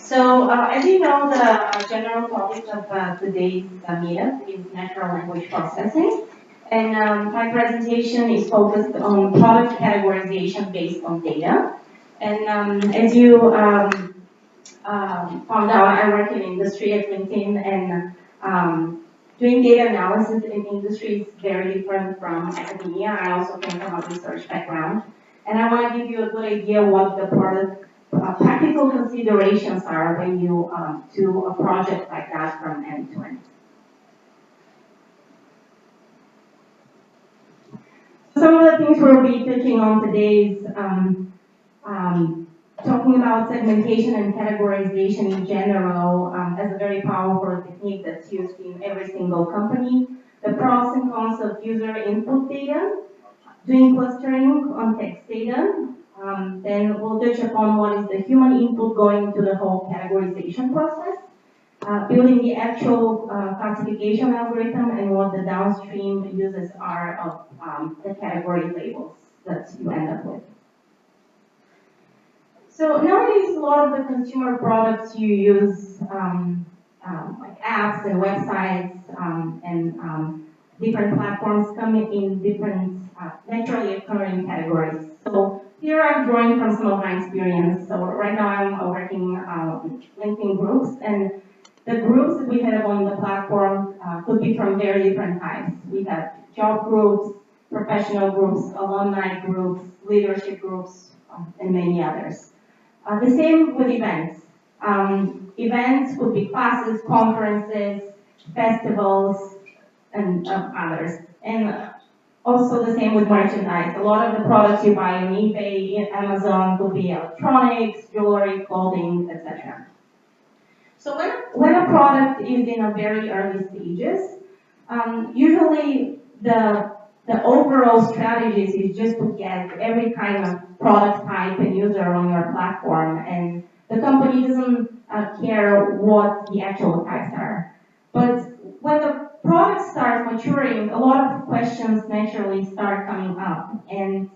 So, as you know, the general topic of today's meetup is natural language processing. And my presentation is focused on product categorization based on data. And as you found out, I work in industry at LinkedIn, and doing data analysis in industry is very different from academia. I also came from a research background. And I want to give you a good idea what the product practical considerations are when you do a project like that from end to end. Some of the things we'll be touching on today is talking about segmentation and categorization in general as a very powerful technique that's used in every single company. The pros and cons of user input data, doing clustering on text data. Then we'll touch upon what is the human input going into the whole categorization process, building the actual classification algorithm, and what the downstream uses are of the category labels that you end up with. So nowadays, a lot of the consumer products you use, like apps and websites and different platforms, come in different naturally occurring categories. So here I'm drawing from some of my experience. So right now I'm working LinkedIn groups, and the groups that we have on the platform could be from very different types. We have job groups, professional groups, alumni groups, leadership groups, and many others. The same with events. Events could be classes, conferences, festivals, and others. And also the same with merchandise. A lot of the products you buy on eBay, Amazon could be electronics, jewelry, clothing, etc. So when a product is in a very early stages, usually the overall strategies is just to get every kind of product type and user on your platform, and the company doesn't care what the actual types are. But when the product starts maturing, a lot of questions naturally start coming up, and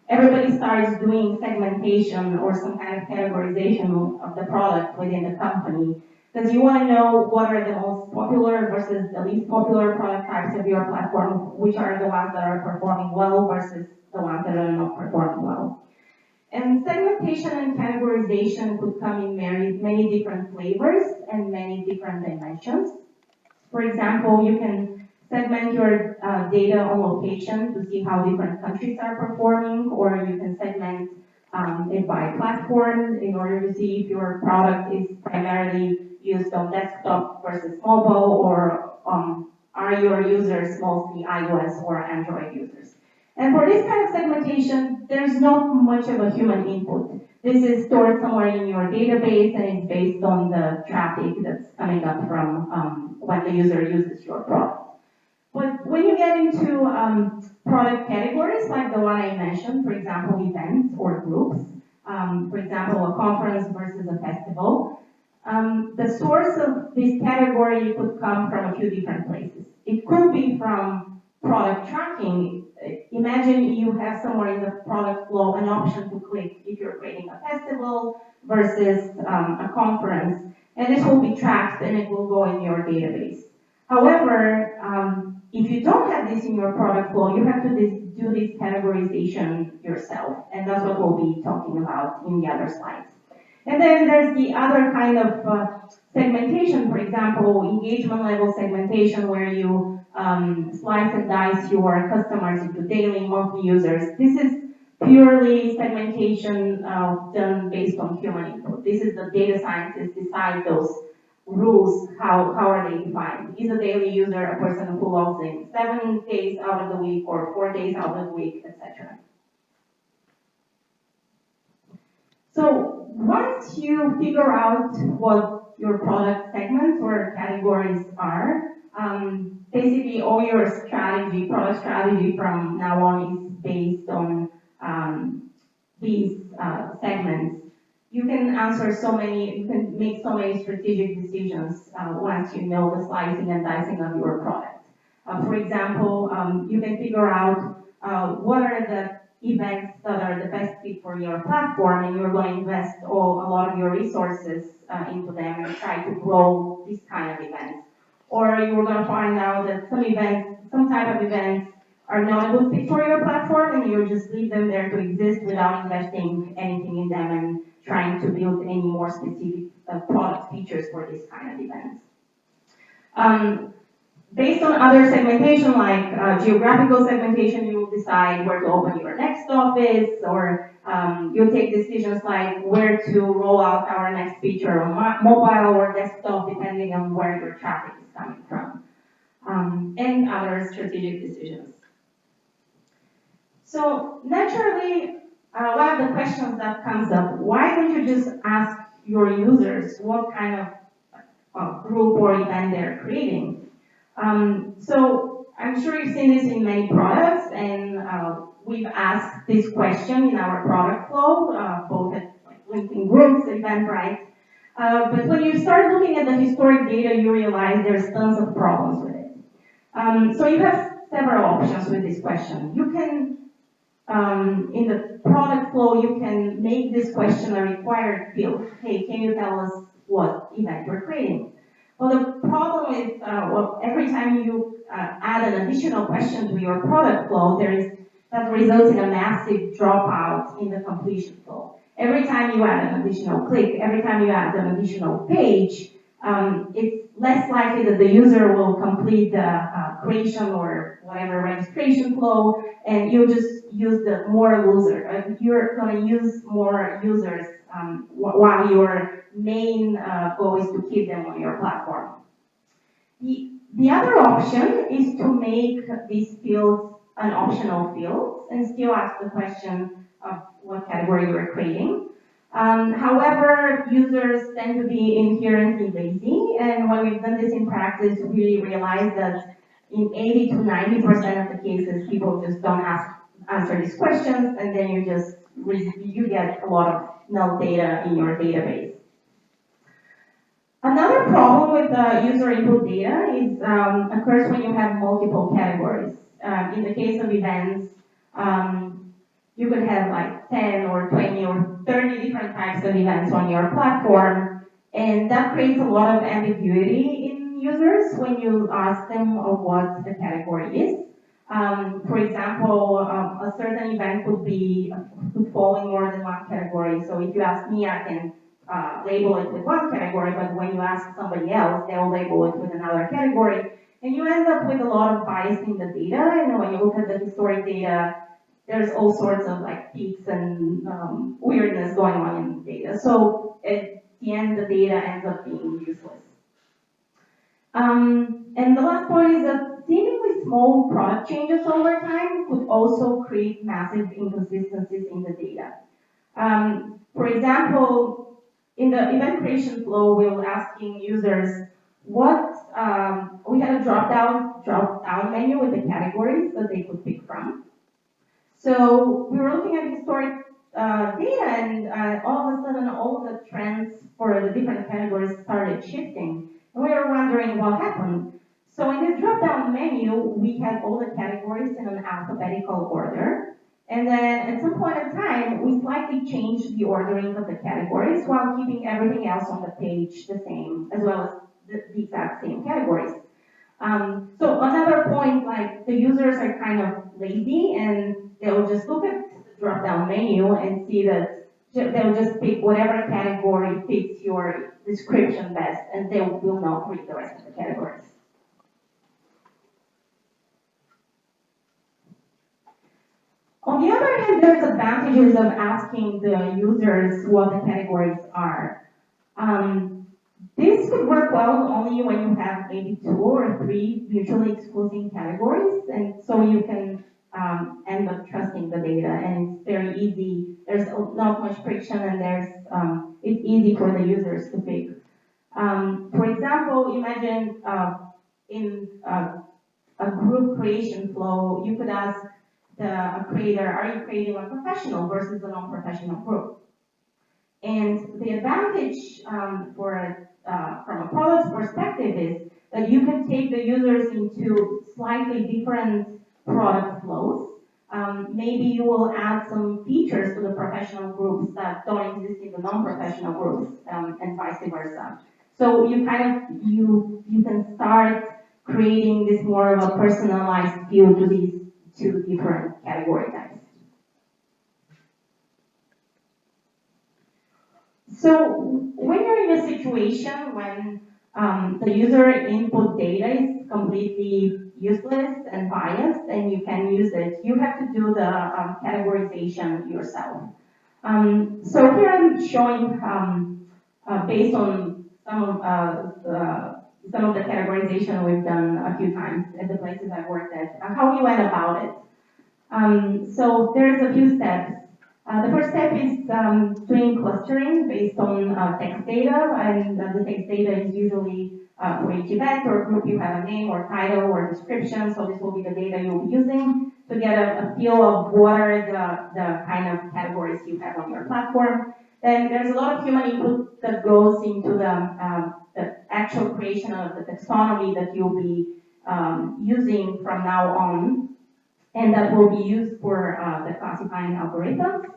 everybody starts doing segmentation or some kind of categorization of the product within the company, because you want to know what are the most popular versus the least popular product types of your platform, which are the ones that are performing well versus the ones that are not performing well. And segmentation and categorization could come in many different flavors and many different dimensions. For example, you can segment your data on location to see how different countries are performing, or you can segment it by platform in order to see if your product is primarily used on desktop versus mobile, or are your users mostly iOS or Android users. And for this kind of segmentation, there's not much of a human input. This is stored somewhere in your database, and it's based on the traffic that's coming up from when the user uses your product. But when you get into product categories, like the one I mentioned, for example, events or groups, for example, a conference versus a festival, the source of this category could come from a few different places. It could be from product tracking. Imagine you have somewhere in the product flow an option to click if you're creating a festival versus a conference, and this will be tracked and it will go in your database. However, if you don't have this in your product flow, you have to do this categorization yourself, and that's what we'll be talking about in the other slides. And then there's the other kind of segmentation, for example, engagement level segmentation, where you slice and dice your customers into daily, monthly users. This is purely segmentation done based on human input. This is the data scientists decide those rules, how are they defined. Is a daily user a person who logs in 7 days out of the week or 4 days out of the week, etc. So once you figure out what your product segments or categories are, basically all your strategy, product strategy from now on is based on these segments. You can you can make so many strategic decisions once you know the slicing and dicing of your product. For example, you can figure out what are the events that are the best fit for your platform, and you're going to invest a lot of your resources into them and try to grow this kind of events. Or you're going to find out that some type of events are not a good fit for your platform, and you just leave them there to exist without investing anything in them and trying to build any more specific product features for this kind of events. Based on other segmentation, like geographical segmentation, you will decide where to open your next office, or you'll take decisions like where to roll out our next feature on mobile or desktop, depending on where your traffic is coming from, and other strategic decisions. So naturally, one of the questions that comes up, why don't you just ask your users what kind of group or event they're creating? So I'm sure you've seen this in many products, and we've asked this question in our product flow, both at LinkedIn groups, Eventbrite. But when you start looking at the historic data, you realize there's tons of problems with it. So you have several options with this question. You can, in the product flow, you can make this question a required field. Hey, can you tell us what event we're creating? Well, the problem is, every time you add an additional question to your product flow, that results in a massive dropout in the completion flow. Every time you add an additional click, every time you add an additional page, it's less likely that the user will complete the creation or whatever registration flow, and you'll just use you're going to use more users while your main goal is to keep them on your platform. The other option is to make these fields an optional field and still ask the question of what category you're creating. However, users tend to be inherently lazy, and when we've done this in practice, we realize that in 80 to 90% of the cases, people just don't answer these questions, and then you get a lot of null data in your database. Another problem with the user input data occurs when you have multiple categories. In the case of events, you could have like 10 or 20 or 30 different types of events on your platform, and that creates a lot of ambiguity in users when you ask them what the category is. For example, a certain event could fall in more than one category. So if you ask me, I can label it with one category, but when you ask somebody else, they'll label it with another category. And you end up with a lot of bias in the data, and when you look at the historic data, there's all sorts of like peaks and weirdness going on in the data. So at the end, the data ends up being useless. And the last point is that seemingly small product changes over time could also create massive inconsistencies in the data. For example, in the event creation flow, we were asking users we had a drop-down menu with the categories that they could pick from. So we were looking at historic data, and all of a sudden, all the trends for the different categories started shifting. And we were wondering what happened. So in this drop-down menu, we had all the categories in an alphabetical order. And then at some point in time, we slightly changed the ordering of the categories while keeping everything else on the page the same, as well as the exact same categories. So another point, like the users are kind of lazy, and they'll just look at the drop-down menu and see that they'll just pick whatever category fits your description best, and they will not read the rest of the categories. On the other hand, there's advantages of asking the users what the categories are. This could work well only when you have maybe 2 or 3 mutually exclusive categories, and so you can end up trusting the data, and it's very easy. There's not much friction, and it's easy for the users to pick. For example, imagine in a group creation flow, you could ask the creator, are you creating a professional versus a non-professional group? And the advantage from a product perspective is that you can take the users into slightly different product flows. maybe you will add some features to the professional groups that don't exist in the non-professional groups, and vice versa. So you can start creating this more of a personalized view to these two different category types. So when you're in a situation when the user input data is completely useless and biased and you can use it, you have to do the categorization yourself. So here I'm showing, based on some of the categorization we've done a few times at the places I've worked at, how we went about it. So there's a few steps. The first step is doing clustering based on text data, and the text data is usually for each event or group you have a name or title or description, so this will be the data you'll be using to get a feel of what are the kind of categories you have on your platform. Then there's a lot of human input that goes into the actual creation of the taxonomy that you'll be using from now on, and that will be used for the classifying algorithms.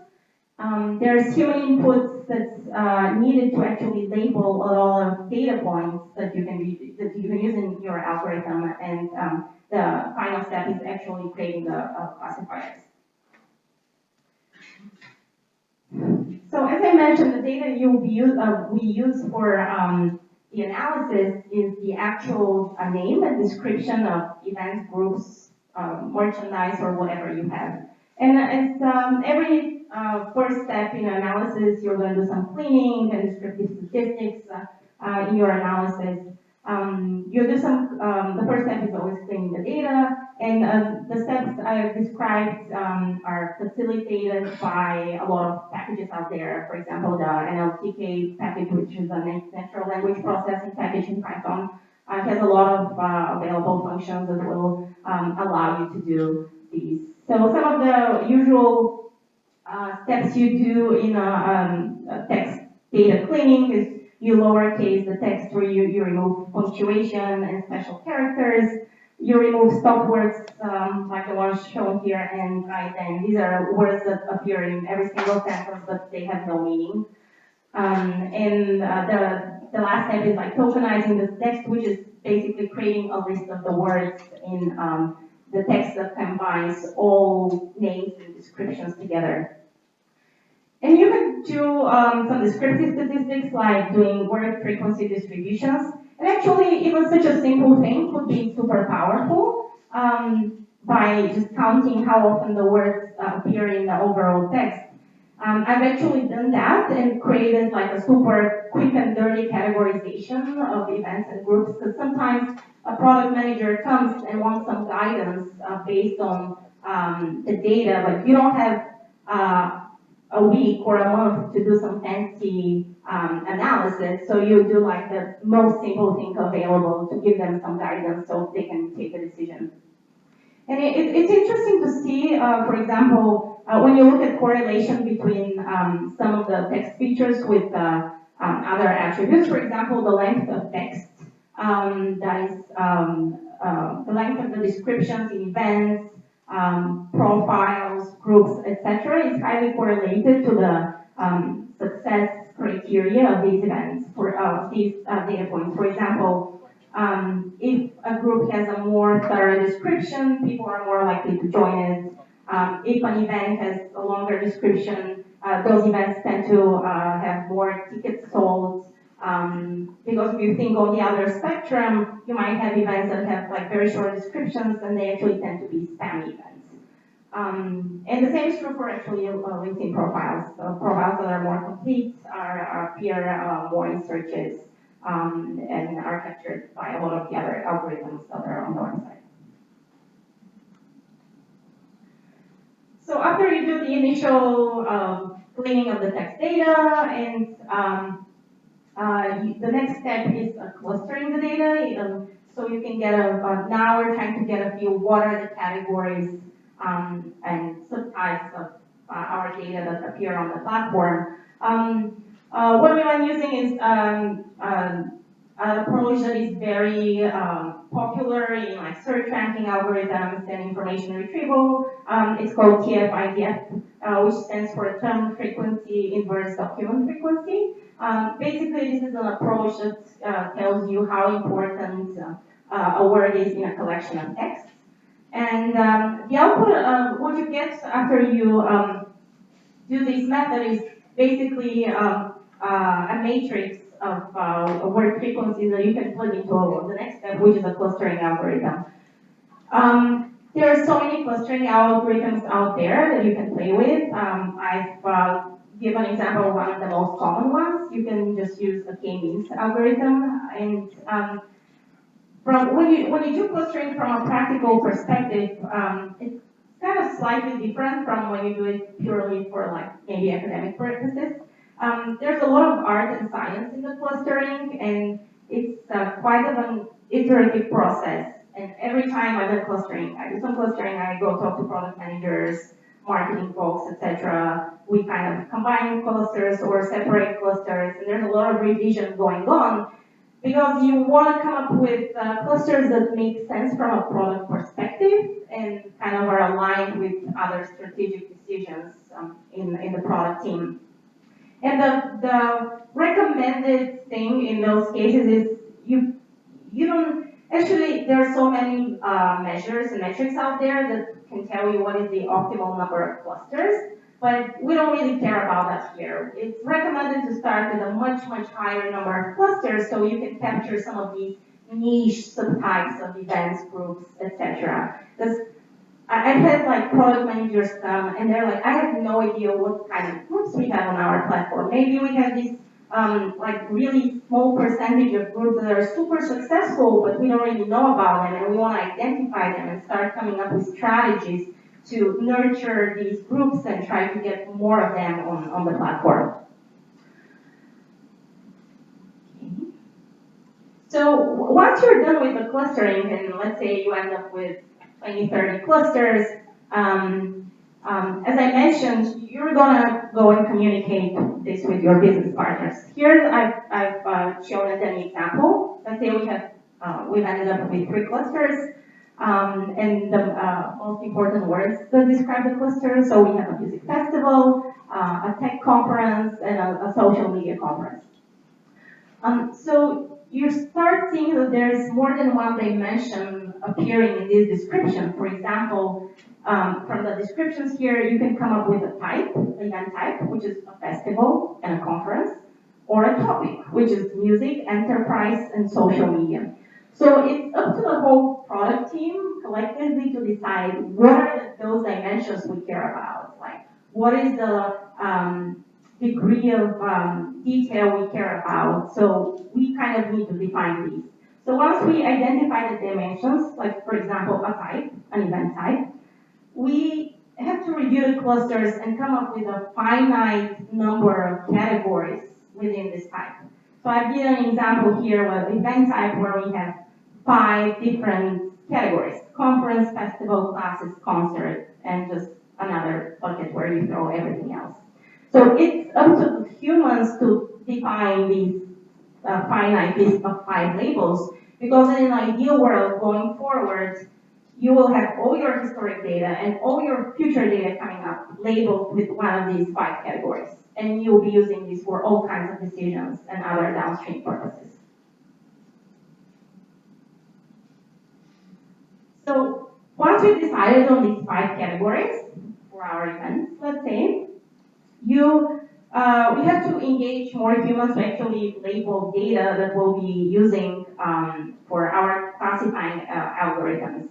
There's human inputs that's needed to actually label a lot of data points that you can use in your algorithm, and the final step is actually creating the classifiers. So as I mentioned, the data we use for the analysis is the actual name and description of events, groups, merchandise, or whatever you have. And as every first step in analysis, you're going to do some cleaning and descriptive statistics in your analysis. You'll do some, the first step is always cleaning the data, and the steps I described are facilitated by a lot of packages out there. For example, the NLP package, which is a natural language processing package in Python, has a lot of available functions that will allow you to do these. So some of the usual steps you do in a text data cleaning is you lowercase the text, where you remove punctuation and special characters. You remove stop words like the ones shown here, and then these are words that appear in every single sentence, but they have no meaning. And the last step is like tokenizing the text, which is basically creating a list of the words in the text that combines all names and descriptions together. And you can do some descriptive statistics like doing word frequency distributions. And actually, even such a simple thing could be super powerful by just counting how often the words appear in the overall text. I've actually done that and created like a super quick and dirty categorization of events and groups, because sometimes a product manager comes and wants some guidance based on the data, but you don't have a week or a month to do some fancy analysis, so you do like the most simple thing available to give them some guidance so they can take a decision. And it's interesting to see, for example, when you look at correlation between some of the text features with other attributes. For example, the length of text, that is the length of the descriptions in events, profiles, groups, etc., is highly correlated to the success criteria of these events for these data points. For example, if a group has a more thorough description, people are more likely to join it. If an event has a longer description, those events tend to have more tickets sold. Because if you think on the other spectrum, you might have events that have like very short descriptions, and they actually tend to be spam events. And the same is true for actually LinkedIn profiles. Profiles that are more complete appear more in searches and are captured by a lot of the other algorithms that are on the website. So after you do the initial cleaning of the text data, and the next step is clustering the data. So you can get now we're trying to get a feel what are the categories and subtypes of our data that appear on the platform. What we are using is approach that is very popular in like search ranking algorithms and information retrieval. It's called TF-IDF, which stands for Term Frequency Inverse Document Frequency. Basically, this is an approach that tells you how important a word is in a collection of text. And the output, what you get after you do this method is basically a matrix of word frequencies that you can put into the next step, which is a clustering algorithm. There are so many clustering algorithms out there that you can play with. I've given an example of one of the most common ones. You can just use a k-means algorithm. And when you do clustering from a practical perspective, it's kind of slightly different from when you do it purely for like maybe academic purposes. There's a lot of art and science in the clustering, and it's quite an iterative process. And every time I do clustering, I go talk to product managers, marketing folks, etc. We kind of combine clusters or separate clusters, and there's a lot of revision going on because you want to come up with clusters that make sense from a product perspective and kind of are aligned with other strategic decisions in the product team. And the recommended thing in those cases is you don't, actually there are so many measures and metrics out there that can tell you what is the optimal number of clusters, but we don't really care about that here. It's recommended to start with a much higher number of clusters so you can capture some of these niche subtypes of events, groups, etc. Because I've had like product managers come and they're like, I have no idea what kind of groups we have on our platform. Maybe we have this like really small percentage of groups that are super successful, but we don't really know about them, and we want to identify them and start coming up with strategies to nurture these groups and try to get more of them on the platform. Okay. So once you're done with the clustering, and let's say you end up with 20, 30 clusters, as I mentioned, you're gonna go and communicate this with your business partners. Here, I've shown as an example. Let's say we've ended up with 3 clusters, and the most important words that describe the cluster. So we have a music festival, a tech conference, and a social media conference. So you start seeing that there's more than one dimension appearing in this description. For example, from the descriptions here, you can come up with a type, event type, which is a festival and a conference, or a topic, which is music, enterprise, and social media. So it's up to the whole product team collectively to decide what are those dimensions we care about. Like, what is the degree of detail we care about? So we kind of need to define these. So once we identify the dimensions, like for example, a type, an event type, we have to review the clusters and come up with a finite number of categories within this type. So I've given an example here with event type where we have 5 different categories: conference, festival, classes, concert, and just another bucket where you throw everything else. So it's up to the humans to define these finite list of 5 labels, because in an ideal world going forward, you will have all your historic data and all your future data coming up labeled with one of these 5 categories. And you'll be using these for all kinds of decisions and other downstream purposes. So once we've decided on these 5 categories for our events, let's say, we have to engage more humans to actually label data that we'll be using for our classifying algorithms.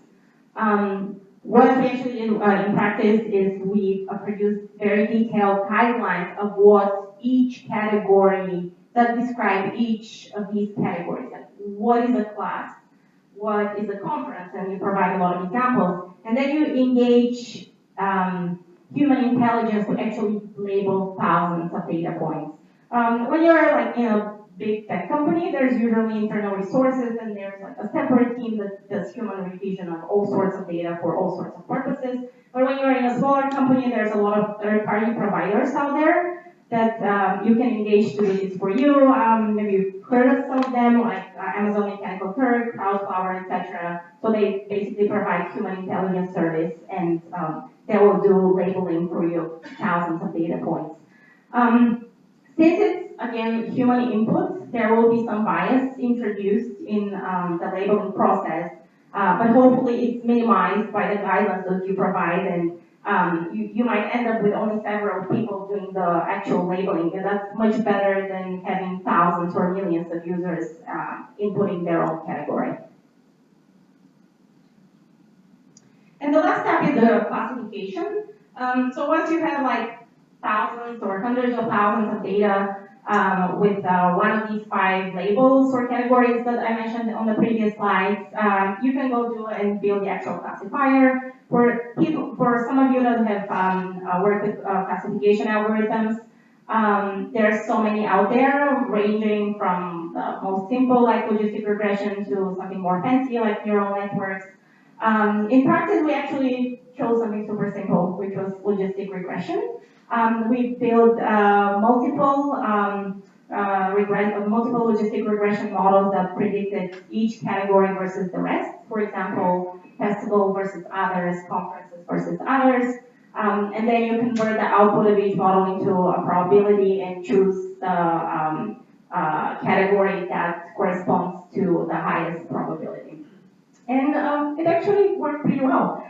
What we actually do in practice is we produce very detailed guidelines of what each category, that describe each of these categories. Like what is a class? What is a conference? And you provide a lot of examples. And then you engage human intelligence to actually label thousands of data points. When you're like in a big tech company, there's usually internal resources, and there's like a separate team that does human revision of all sorts of data for all sorts of purposes. But when you're in a smaller company, there's a lot of third-party providers out there that you can engage to widgets for you. Maybe you've heard of some of them, like Amazon Mechanical Turk, Crowdflower, etc. So they basically provide human intelligence service, and they will do labeling for you, thousands of data points. Since it's, again, human input, there will be some bias introduced in the labeling process, but hopefully it's minimized by the guidelines that you provide, and you might end up with only several people doing the actual labeling, and that's much better than having thousands or millions of users inputting their own category. And the last step is the classification. So once you have like thousands or hundreds of thousands of data with one of these 5 labels or categories that I mentioned on the previous slides, you can go do and build the actual classifier. For some of you that have worked with classification algorithms, there are so many out there, ranging from the most simple like logistic regression to something more fancy like neural networks. In practice, we actually chose something super simple, which was logistic regression. We built multiple logistic regression models that predicted each category versus the rest. For example, festival versus others, conferences versus others. And then you convert the output of each model into a probability and choose the category that corresponds to the highest probability. And it actually worked pretty well.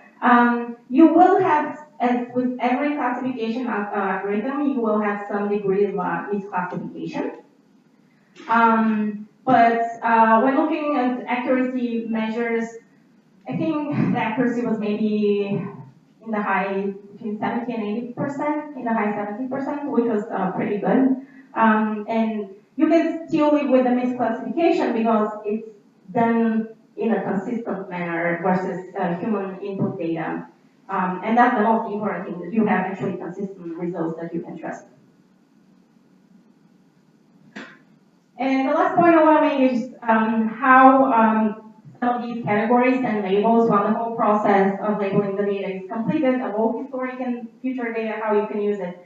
You will have, as with every classification algorithm, you will have some degree of misclassification. But when looking at accuracy measures, I think the accuracy was maybe in the high, between 70 and 80%, in the high 70%, which was pretty good. And you can still live with the misclassification because it's done in a consistent manner versus human input data. And that's the most important thing, that you have actually consistent results that you can trust. And the last point I want to make is how some of these categories and labels, when the whole process of labeling the data is completed, of all historic and future data, how you can use it.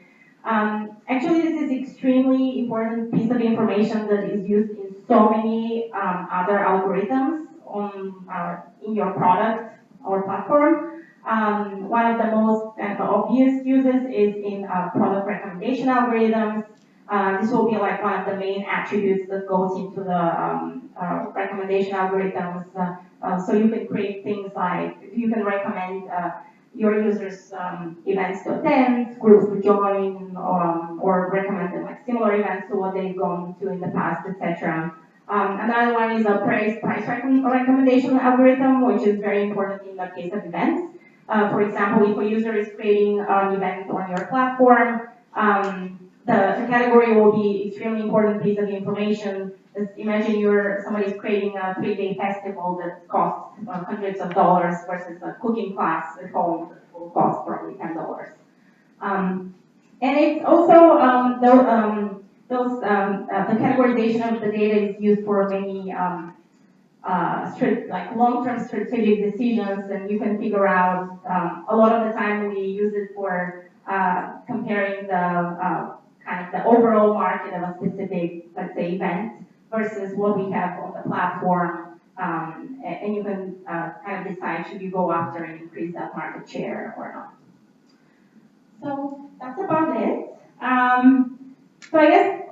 Actually, this is extremely important piece of information that is used in so many other algorithms in your product or platform. One of the most obvious uses is in product recommendation algorithms. This will be like one of the main attributes that goes into the recommendation algorithms. So you can create things like, you can recommend your users events to attend, groups to join, or recommend them like similar events to what they've gone to in the past, etc. Another one is a price recommendation algorithm, which is very important in the case of events. For example, if a user is creating an event on your platform, the category will be extremely important piece of information. Just imagine somebody's creating a 3-day festival that costs hundreds of dollars versus a cooking class at home that will cost probably $10. And it's also the categorization of the data is used for many like long-term strategic decisions, and you can figure out a lot of the time we use it for comparing the kind of the overall market of a specific, let's say, event versus what we have on the platform, and you can kind of decide should you go after and increase that market share or not. So that's about it. So I guess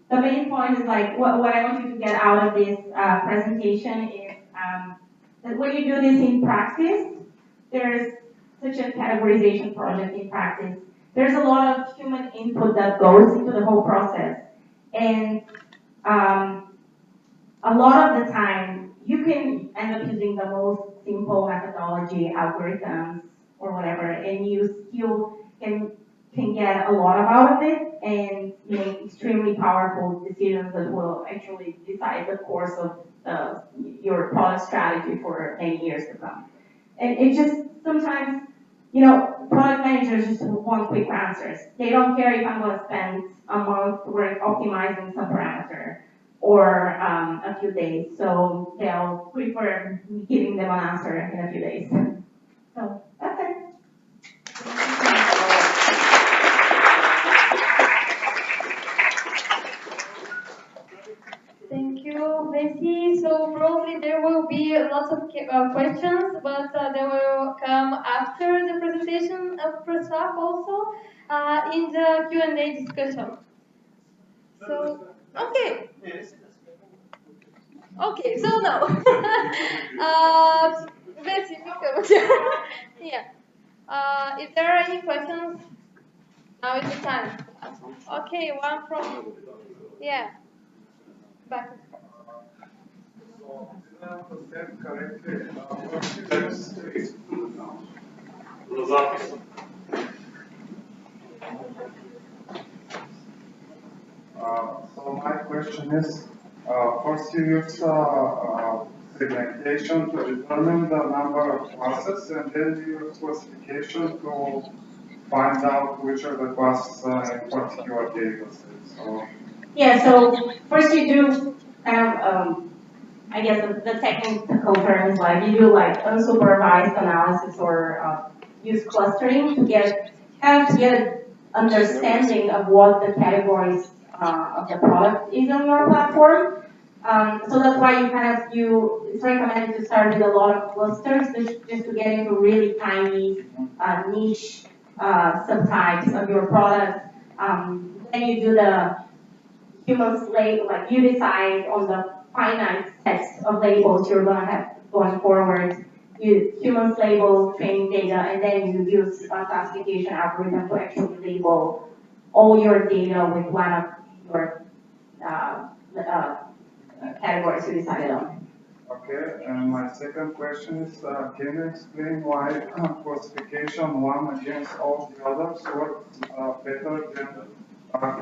the main point is like what I want you to get out of this presentation is that when you do this in practice, there's such a categorization project in practice. There's a lot of human input that goes into the whole process, and a lot of the time you can end up using the most simple methodology, algorithms, or whatever, and you still can get a lot out of it and make extremely powerful decisions that will actually decide the course of your product strategy for many years to come. And it just sometimes, product managers just want quick answers. They don't care if I'm going to spend a month optimizing some parameter or a few days. So they'll prefer giving them an answer in a few days. So that's it. Vessi. So probably there will be lots of questions, but they will come after the presentation of Preslav also in the Q&A discussion. So, okay. Okay, so now, Vessi, yeah. If there are any questions, now is the time. Okay, one from, yeah, back. So my question is, first you use segmentation to determine the number of classes, and then you use classification to find out which are the classes in particular data set. So Yeah, so first you do kind of, I guess the technical term is like you do like unsupervised analysis or use clustering to get an understanding of what the categories of the product is on your platform. So that's why it's recommended to start with a lot of clusters just to get into really tiny niche subtypes of your product. Then you do the human label, like you decide on the finite sets of labels you're going to have going forward. You humans label training data, and then you use a classification algorithm to actually label all your data with one of your categories you decided on. okay, and my second question is, can you explain why classification one against all the others works better than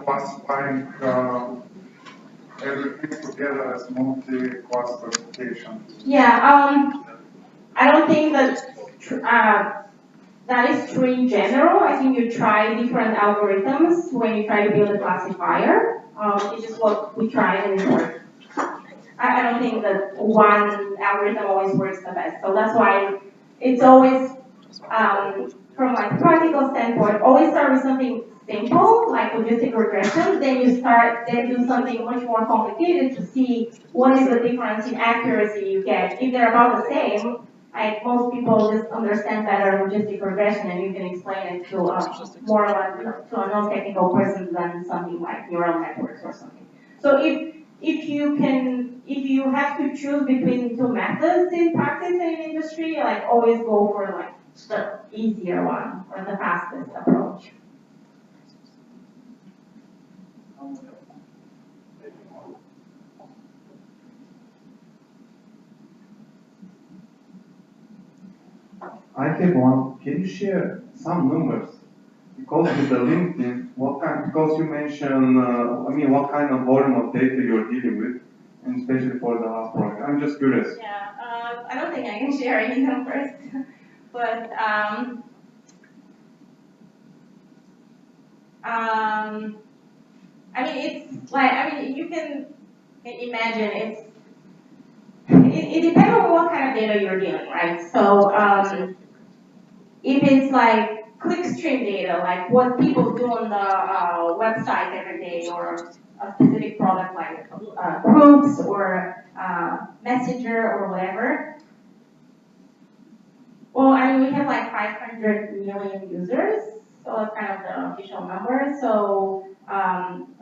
classifying everything together as multi-class classification? Yeah, I don't think that is true in general. I think you try different algorithms when you try to build a classifier. It's just what we tried and it worked. I don't think that one algorithm always works the best. So that's why it's always, from like practical standpoint, always start with something simple, like logistic regression, then do something much more complicated to see what is the difference in accuracy you get. If they're about the same, like most people just understand better logistic regression and you can explain it to more of to a non-technical person than something like neural networks or something. So if you have to choose between two methods in practice and in industry, like always go for like the easier one or the fastest approach. I have one. Can you share some numbers? Because with the LinkedIn, because you mentioned, what kind of volume of data you're dealing with, and especially for the last project. I'm just curious. Yeah, I don't think I can share any numbers, but you can imagine it depends on what kind of data you're dealing, right? So if it's like clickstream data, like what people do on the website every day, or a specific product like groups or messenger or whatever. Well, we have like 500 million users, so that's kind of the official number. So a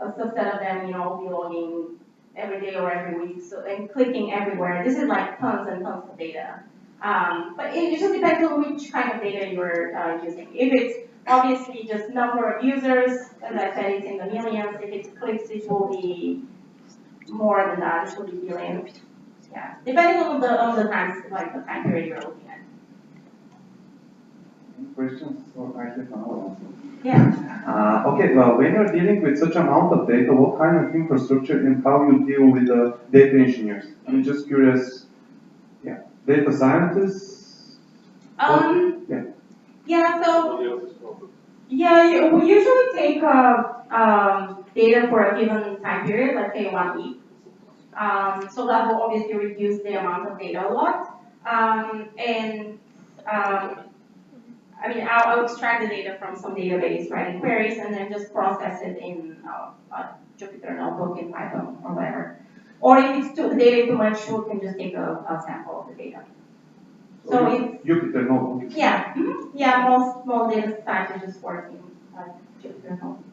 subset of them, will be logging every day or every week, and clicking everywhere. This is like tons and tons of data. But it just depends on which kind of data you're using. If it's obviously just number of users, as I said, it's in the millions. If it's clicks, it will be more than that. It will be billions. Yeah, depending on the time, like the time period you're looking at. Any questions? So I have another one. Yeah. Okay, well, when you're dealing with such amount of data, what kind of infrastructure and how you deal with the data engineers? I'm just curious. Yeah, data scientists. We usually take data for a given time period, let's say 1 week. So that will obviously reduce the amount of data a lot. I'll extract the data from some database, writing queries, and then just process it in a Jupyter notebook in Python or whatever. Or if it's the data too much, we can just take a sample of the data. So it's Jupyter notebook. yeah, yeah. Most small data types are just working Jupyter notebook.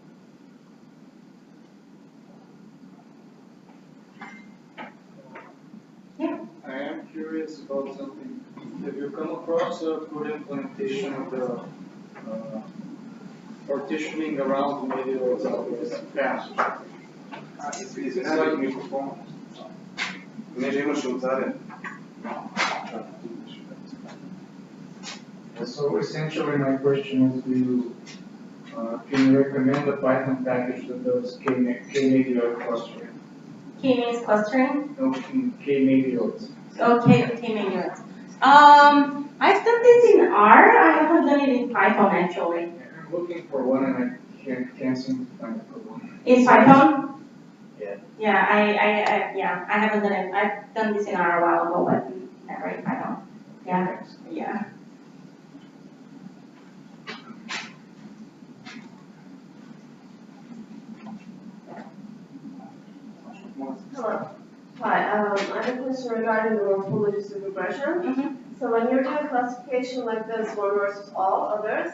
Yeah. I am curious about something. Have you come across a good implementation of the partitioning around the media or yeah. Извинявай, микрофон. Понеже имаше отзаде. So essentially my question is, can you recommend a Python package that does K-media clustering? K means clustering. No, K-media. Okay, K-media. I've done this in R. I haven't done it in Python actually. I'm looking for one and I can't seem to find a one. In Python? Yeah. Yeah, I haven't done it. I've done this in R a while ago, but never in Python. Yeah, yeah. Hello. Hi, I have a question regarding the morphologistic regression. So when you're doing classification like this, one versus all others,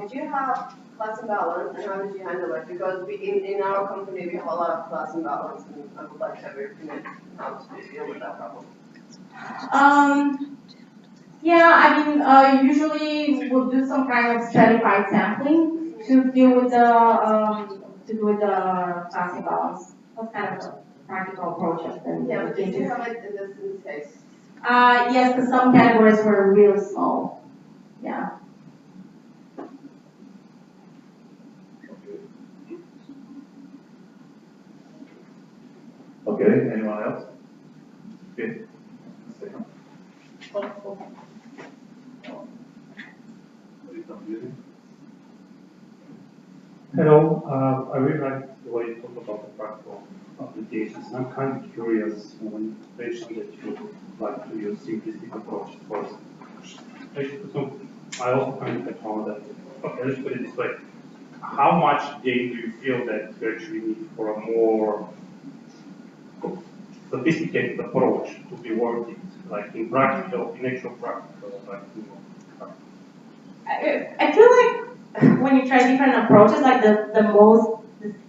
did you have class imbalance and how did you handle it? Because in our company we have a lot of class imbalance and I would like to have your opinion on how to deal with that problem. Yeah, I mean, usually we'll do some kind of stratified sampling to deal with the class imbalance. That's kind of a practical approach. Yeah, but did you have it in this case? Yes, because some categories were really small. Yeah. Okay, anyone else? Okay. Hello, I really like the way you talk about the practical applications. I'm kind of curious when you mentioned that you like to use simplistic approach first. I also kind of found that, okay, let's put it this way. How much data do you feel that you actually need for a more sophisticated approach to be working, like in actual practical, like, you know, I feel like when you try different approaches, like the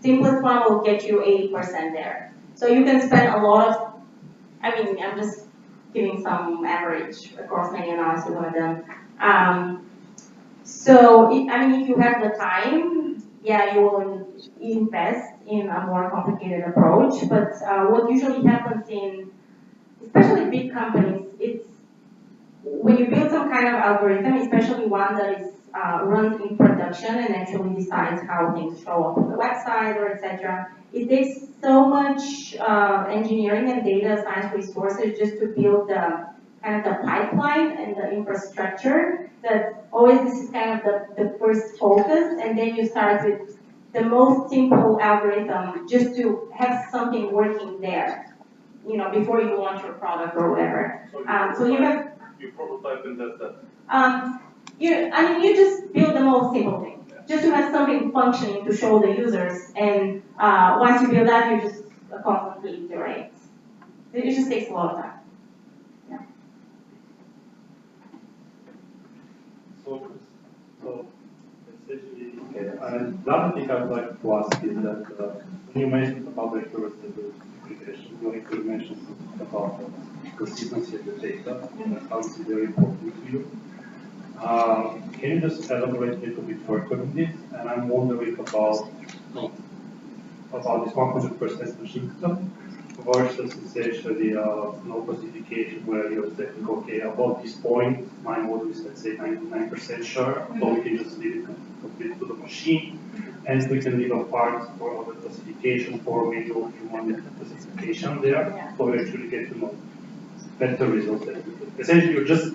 simplest one will get you 80% there. So you can spend a lot of, I mean, I'm just giving some average across many analysis of them. I mean, if you have the time, yeah, you will invest in a more complicated approach. But what usually happens in, especially big companies, it's when you build some kind of algorithm, especially one that is runs in production and actually decides how things show up on the website or etc. It takes so much engineering and data science resources just to build the kind of the pipeline and the infrastructure that always this is kind of the first focus, and then you start with the most simple algorithm just to have something working there, you know, before you launch your product or whatever. So you have you prototype and test that. You just build the most simple thing, just to have something functioning to show the users. And once you build that, you just constantly iterate. It just takes a lot of time. Yeah. So essentially, okay. The other thing I would like to ask is that when you mentioned about the accuracy of the interpretation, you actually mentioned something about the consistency of the data, and how it's very important to you. Can you just elaborate a little bit further on this? And I'm wondering about this 100% machine code versus essentially no classification where you're saying, okay, about this point, my model is, let's say, 99% sure, so we can just leave it complete to the machine, and we can leave a part for the classification for manual human classification there, so we actually get to know better results. Essentially, you're just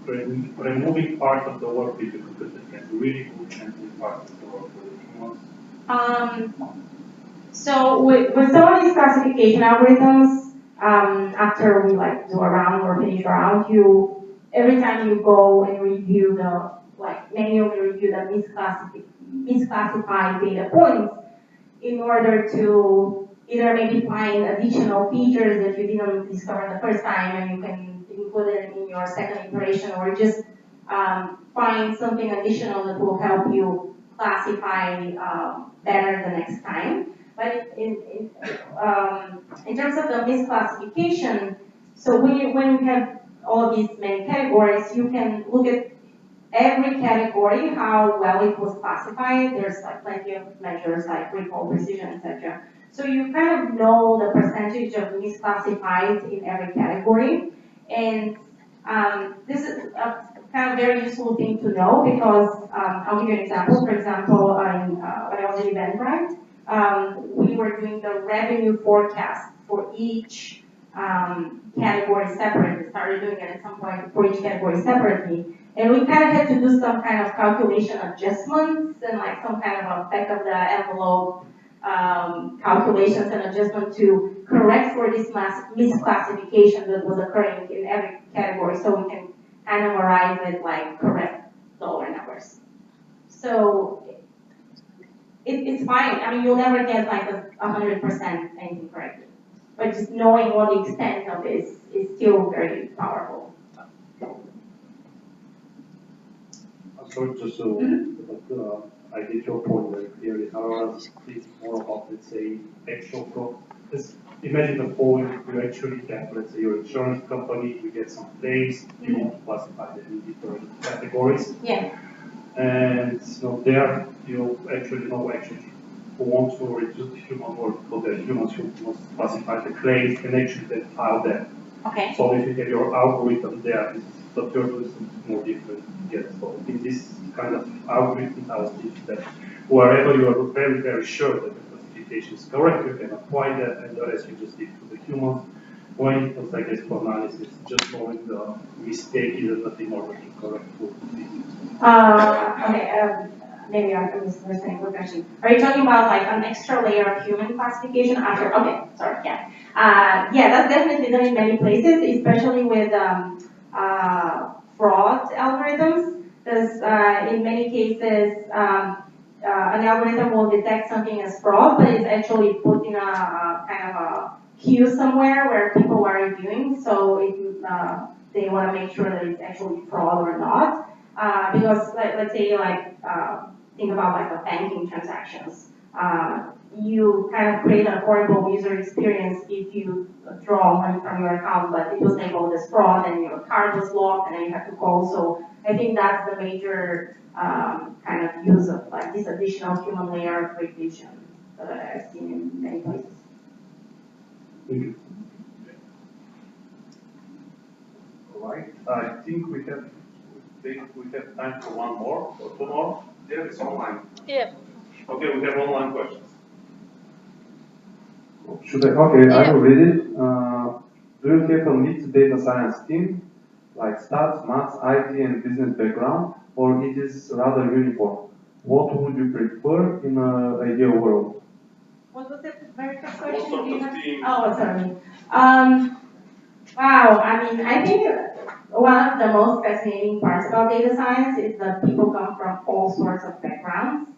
removing part of the work with the computer can be really good and doing part of the work with humans. So with some of these classification algorithms, after we like do a round or finish a round, every time you go and review manually review the misclassified data points in order to either maybe find additional features that you didn't discover the first time and you can include it in your second iteration, or just find something additional that will help you classify better the next time. But in terms of the misclassification, so when you have all these many categories, you can look at every category, how well it was classified. There's like plenty of measures like recall, precision, etc. So you kind of know the percentage of misclassified in every category. And this is a kind of very useful thing to know because I'll give you an example. For example, when I was in Eventbrite, we were doing the revenue forecast for each category separately. We started doing it at some point for each category separately. And we kind of had to do some kind of calculation adjustments and like some kind of a back of the envelope calculations and adjustment to correct for this misclassification that was occurring in every category, so we can kind of arrive at like correct dollar numbers. So it's fine. I mean, you'll never get like 100% anything correctly, but just knowing what the extent of this is still very powerful. So just so I get your point very clearly. However, it's more about, let's say, actual fraud. Just imagine the point you actually have, let's say, your insurance company, you get some claims, you want to classify them in different categories. Yeah. And there you actually want to reduce the human work because the humans who must classify the claims and actually then file them. Okay. So if you have your algorithm there, the third is more different. Yes. So in this kind of algorithm, I was thinking that wherever you are very, very sure that the classification is correct, you can apply that, and the rest you just leave to the humans. When it comes, I guess, for analysis, just knowing the mistake is nothing more than incorrect for Okay, maybe I'm misunderstanding the question. Are you talking about like an extra layer of human classification after? Okay, sorry, yeah. Yeah, that's definitely done in many places, especially with fraud algorithms, because in many cases, an algorithm will detect something as fraud, but it's actually put in a kind of a queue somewhere where people are reviewing, so they want to make sure that it's actually fraud or not. Because let's say think about like the banking transactions. You kind of create a horrible user experience if you draw money from your account, but it was labeled as fraud and your card was locked and then you have to call. So I think that's the major kind of use of like this additional human layer of revision that I've seen in many places. All right. I think we have time for one more or two more. Yeah, it's online. Yeah. Okay, we have online questions. Should I? Okay, I will read it. Do you have a mixed data science team, like stats, maths, IT, and business background, or it is rather uniform? What would you prefer in an ideal world? What was the very first What question? sort of team? Oh, sorry. Wow, I mean, I think one of the most fascinating parts about data science is that people come from all sorts of backgrounds.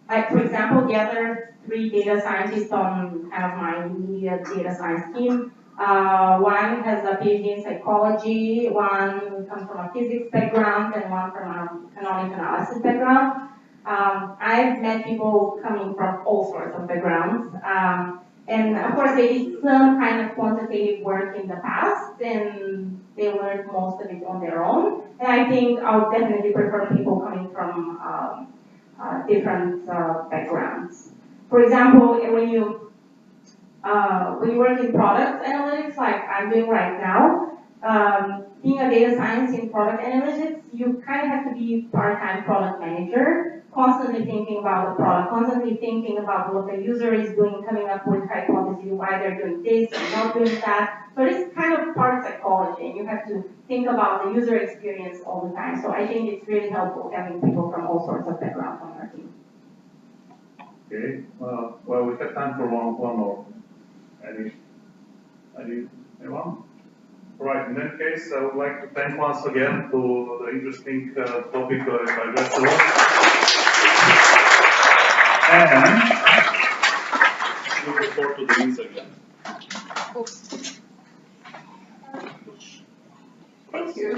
Like, for example, the other 3 data scientists on kind of my immediate data science team, one has a PhD in psychology, one comes from a physics background, and one from a economic analysis background. I've met people coming from all sorts of backgrounds. And of course, they did some kind of quantitative work in the past, and they learned most of it on their own. And I think I would definitely prefer people coming from different backgrounds. For example, when you work in product analytics, like I'm doing right now, being a data science in product analytics, you kind of have to be part-time product manager, constantly thinking about the product, constantly thinking about what the user is doing, coming up with hypotheses, why they're doing this and not doing that. So it's kind of part psychology, and you have to think about the user experience all the time. So I think it's really helpful having people from all sorts of backgrounds on our team. Okay. Well, we have time for one more. Anyone? All right. In that case, I would like to thank once again to the interesting topic by Vesela. And floor to Denise again. Thank you.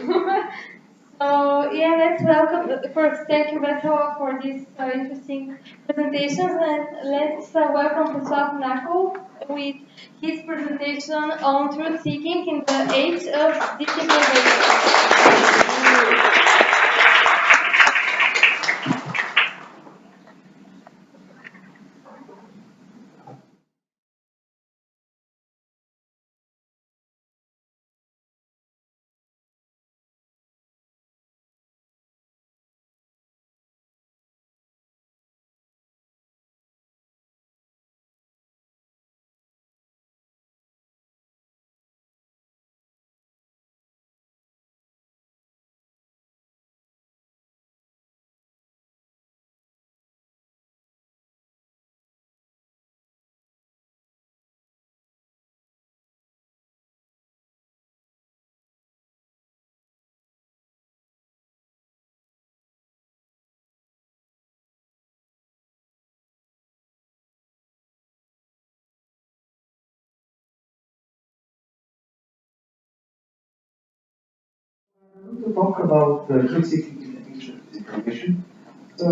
So yeah, let's welcome. First, thank you, Vesela, for these interesting presentations, and let's welcome Presláv Nákov with his presentation on truth seeking in the age of digitalization. I want to talk about truth seeking in the age of disinformation. So,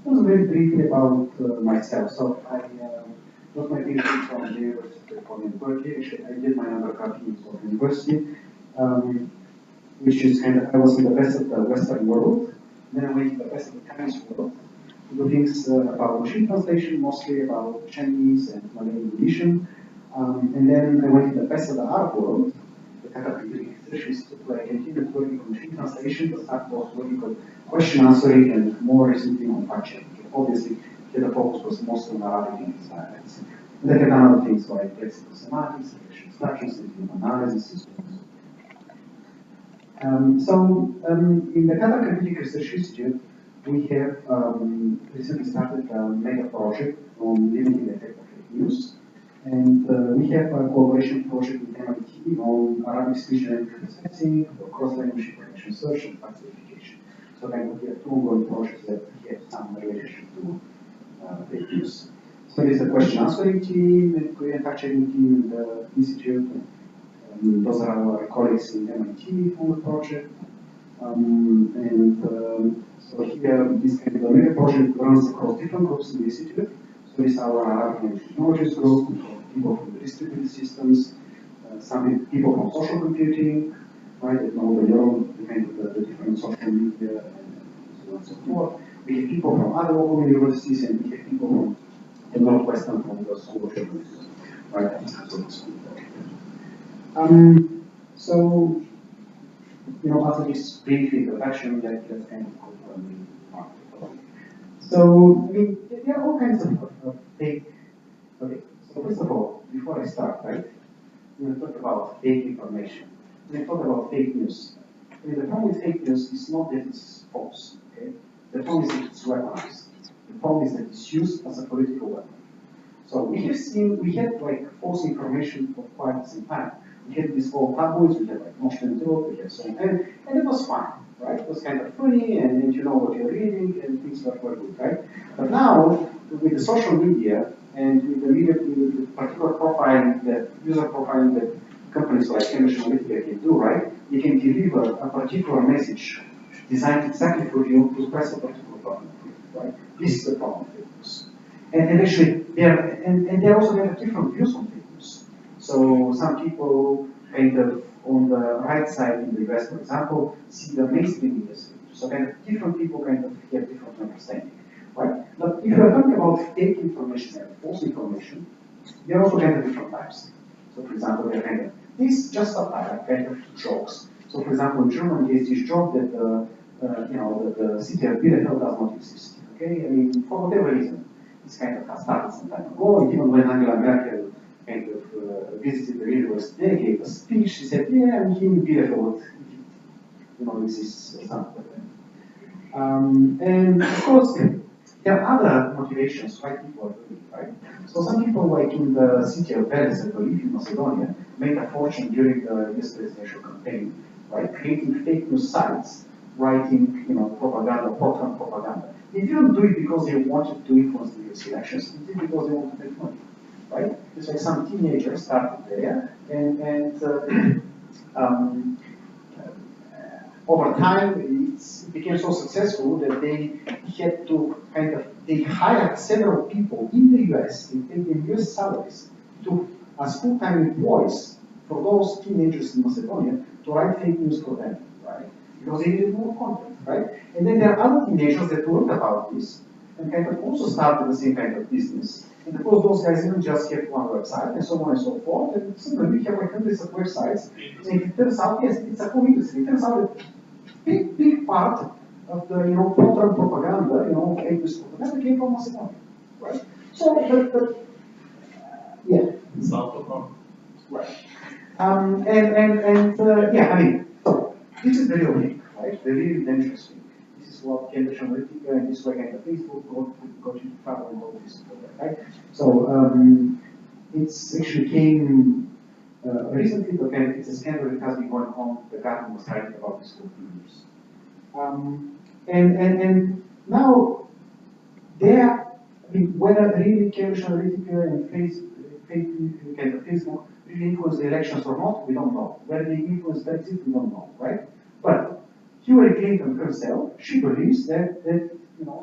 just very briefly about myself. So, I got my PhD from the University of Berkeley. Actually, I did my undergrad in Oxford University, which is kind of, I was in the best of the Western world. Then I went to the best of the Chinese world to do things about machine translation, mostly about Chinese and Malay edition. And then I went to the best of the Arab world, the Qatar Computing Research Institute, where I continued working on machine translation, but that was working on question answering and more recently on fact checking. Obviously, the focus was mostly on Arabic and Spanish. And then I done other things like flexible semantics, selection structures, and analysis, and so on. In the Qatar Computing Research Institute, we have recently started a mega project on limiting the effect of fake news. And we have a cooperation project with MIT on Arabic speech and processing, cross-language information search, and fact verification. So then we have two ongoing projects that have some relationship to fake news. So there's a question answering team, and Korean fact checking team in the institute. Those are our colleagues in MIT on the project. So here, this kind of a mega project runs across different groups in the institute. So this is our Arabic language technologies group, people from the distributed systems, some people from social computing, right, that know the neural, the different social media, and so on and so forth. We have people from other local universities, and we have people from the Northwestern, from the school of journalism, right, so, you know, after this brief introduction, let's kind of go for the market. So, I mean, there are all kinds of fake. Okay, so first of all, before I start, right, we're going to talk about fake information. We're going to talk about fake news. I mean, the problem with fake news is not that it's false, okay? The problem is that it's weaponized. The problem is that it's used as a political weapon. So we have seen, we had like false information for quite some time. We had these old tabloids, we had like Noshtentot, we had so on, and it was fine, right? It was kind of funny, and you know what you're reading, and things were good, right? But now, with the social media, and with the media, with the particular profiling, the user profiling that companies like Cambridge Analytica can do, right? You can deliver a particular message designed exactly for you to press a particular button, right? This is the problem with fake news. And actually, they also have different views on fake news. So some people kind of on the right side in the US, for example, see the mainstream media. So kind of different people kind of have different understanding, right? But if you're talking about fake information and false information, they're also kind of different types. So for example, they're kind of, this just satire, kind of jokes. So for example, in Germany, there's this joke that you know, the city of Bielefeld does not exist. Okay, I mean, for whatever reason. This kind of has started some time ago, and even when Angela Merkel kind of visited the university, they gave a speech, she said, yeah, I'm here in Bielefeld. You know, this is something. And of course, there are other motivations why people are doing it, right? So some people, like in the city of Veles, I believe, in Macedonia, made a fortune during the US presidential campaign, right? Creating fake news sites, writing, you know, propaganda, pro-Trump propaganda. They didn't do it because they wanted to influence the US elections. They did it because they wanted to make money, right? It's like some teenagers started there, and over time, it became so successful that they had to they hired several people in the US, they paid them US salaries as full-time employees for those teenagers in Macedonia to write fake news for them, right? Because they needed more content, right? And then there are other teenagers that learned about this and also started the same kind of business. And of course, those guys didn't just have one website and so on and so forth. And suddenly we have like hundreds of websites. And it turns out, yes, it's a whole industry. It turns out that big part of the propaganda, fake news propaganda came from Macedonia, right? So, yeah. Right. Yeah, I mean, so this is the real thing, right? The really dangerous thing. This is what Cambridge Analytica and this way kind of Facebook got you to travel and all of this, right? So it's actually came recently, but it's a scandal that has been going on. The government was writing about this for 2 years. And now there, I mean, whether really Cambridge Analytica and Facebook really influence the elections or not, we don't know. Whether they influence Brexit, we don't know, right? But Hillary Clinton herself, she believes that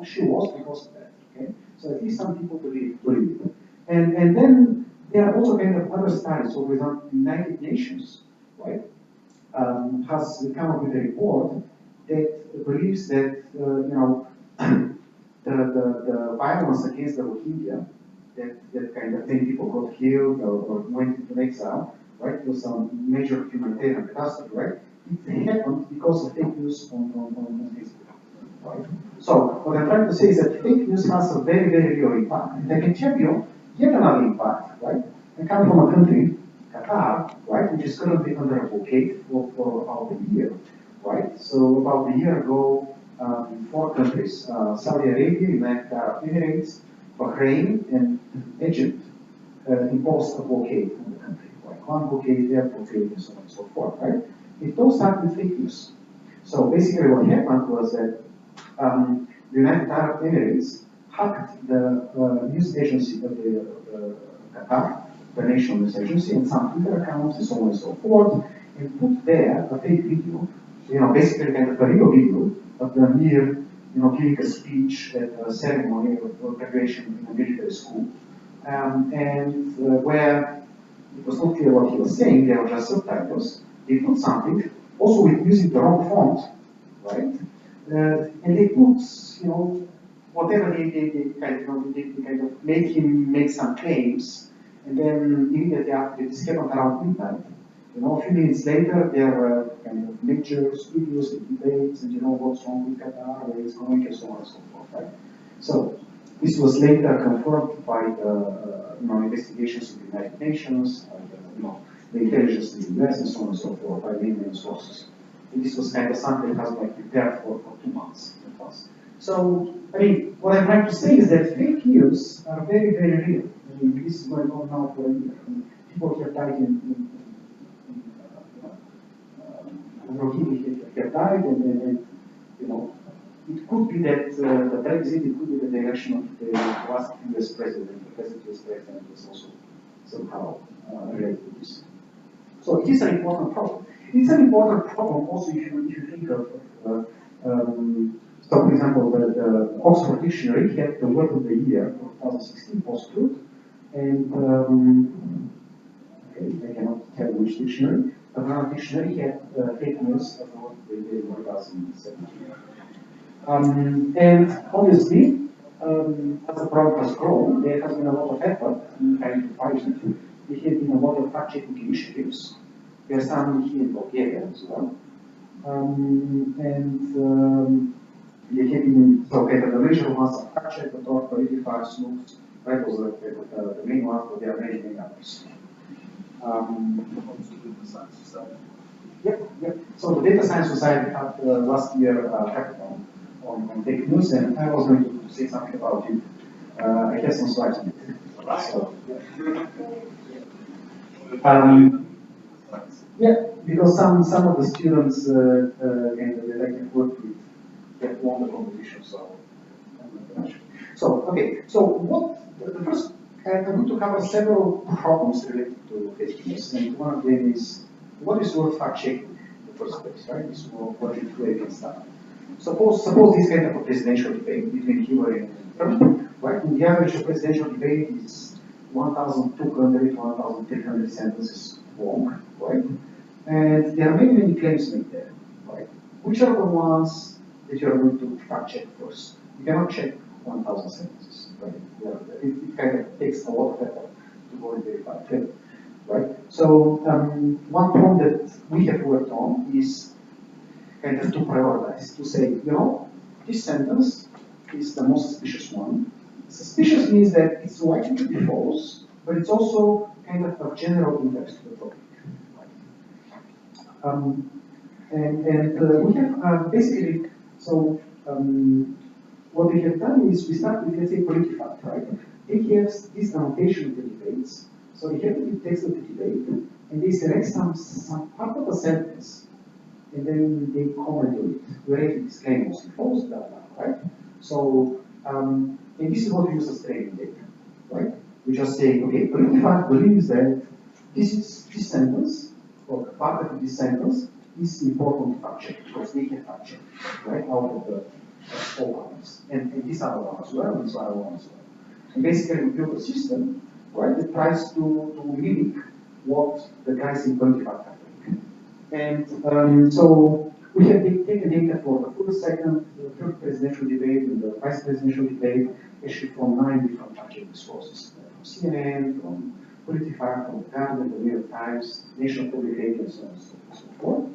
she lost because of that. Okay, so at least some people believe it. And then there are also kind of other studies. So, for example, the United Nations, right, has come up with a report that believes that the violence against the Rohingya, that kind of many people got killed or went into exile, right? It was a major humanitarian catastrophe, right? It happened because of fake news on Facebook, right? So what I'm trying to say is that fake news has a very, very real impact. And I can tell you yet another impact, right? I come from a country, Qatar, right, which is currently under a blockade for about a year, right? So about a year ago, 4 countries, Saudi Arabia, United Arab Emirates, Bahrain, and Egypt, imposed a blockade on the country, like one blockade, their blockade, and so on and so forth, right? It all started with fake news. So basically what happened was that the United Arab Emirates hacked the news agency of the Qatar, the national news agency, and some Twitter accounts, and so on and so forth, and put there a fake video, basically kind of a real video of the mere, giving a speech at a ceremony of graduation in a military school, and where it was not clear what he was saying, there were just subtitles. They put something, also with using the wrong font, right? And they put, whatever they kind of made him make some claims, and then immediately after this happened around midnight. A few minutes later, there were kind of major studios and debates, and what's wrong with Qatar, where it's going, and so on and so forth, right? So this was later confirmed by the investigations in the United Nations, the intelligence in the US, and so on and so forth, by main sources. And this was kind of something that has been prepared for 2 months in advance. So, I mean, what I'm trying to say is that fake news are very, very real. I mean, this is going on now for a year. I mean, people have died Rohingya have died, and it could be that the Brexit, it could be that the election of the last US president, the present US president, was also somehow related to this. So it is an important problem. It's an important problem also if you think of, so for example, the Oxford Dictionary had the word of the year for 2016 post-truth, and okay, I cannot tell which dictionary. The Brown Dictionary had fake news of what they did in 2017. And obviously, as the problem has grown, there has been a lot of effort in trying to fight it. There have been a lot of fact-checking initiatives. There are some here in Bulgaria as well. There have been, so okay, the major ones are fact-check.org, Verify, Snoops, right, those are the main ones, but there are many, many others. Yep. So the Data Science Society had last year hackathon on fake news, and I was going to say something about it. I have some slides on it. So, yeah, because some of the students and that I can work with have won the competition, so I'm not sure. So okay, so what the first And I'm going to cover several problems related to fake news, and one of them is what is worth fact checking in the first place, right? This is what you do against that. Suppose this kind of a presidential debate between Hillary and Trump, right? And the average presidential debate is 1,200 to 1,300 sentences long, right? And there are many, many claims made there, right? Which are the ones that you are going to fact check first? You cannot check 1,000 sentences, right? It kind of takes a lot of effort to go and verify it, right? So one problem that we have worked on is kind of to prioritize, to say, you know, this sentence is the most suspicious one. Suspicious means that it's likely to be false, but it's also kind of general interest to the topic. We have basically, so what we have done is we start with, let's say, PolitiFact, right? They have this annotation of the debates, so they have the text of the debate, and they select some part of a sentence, and then they comment on it, where it is claimed mostly false, blah, blah, right? So, and this is what we use as training data, right? We just say, okay, PolitiFact believes that this sentence, or part of this sentence, is important to fact check, because they can fact check, right, out of the all ones. And these are the ones as well, these are the ones as well. And basically, we build a system, right, that tries to mimic what the guys in PolitiFact are doing. And so we have taken data for the first, second, the third presidential debate, and the vice presidential debate, actually from 9 different fact-checking sources, from CNN, from PolitiFact, from the Guardian, the New York Times, National Public Radio, and so on and so forth.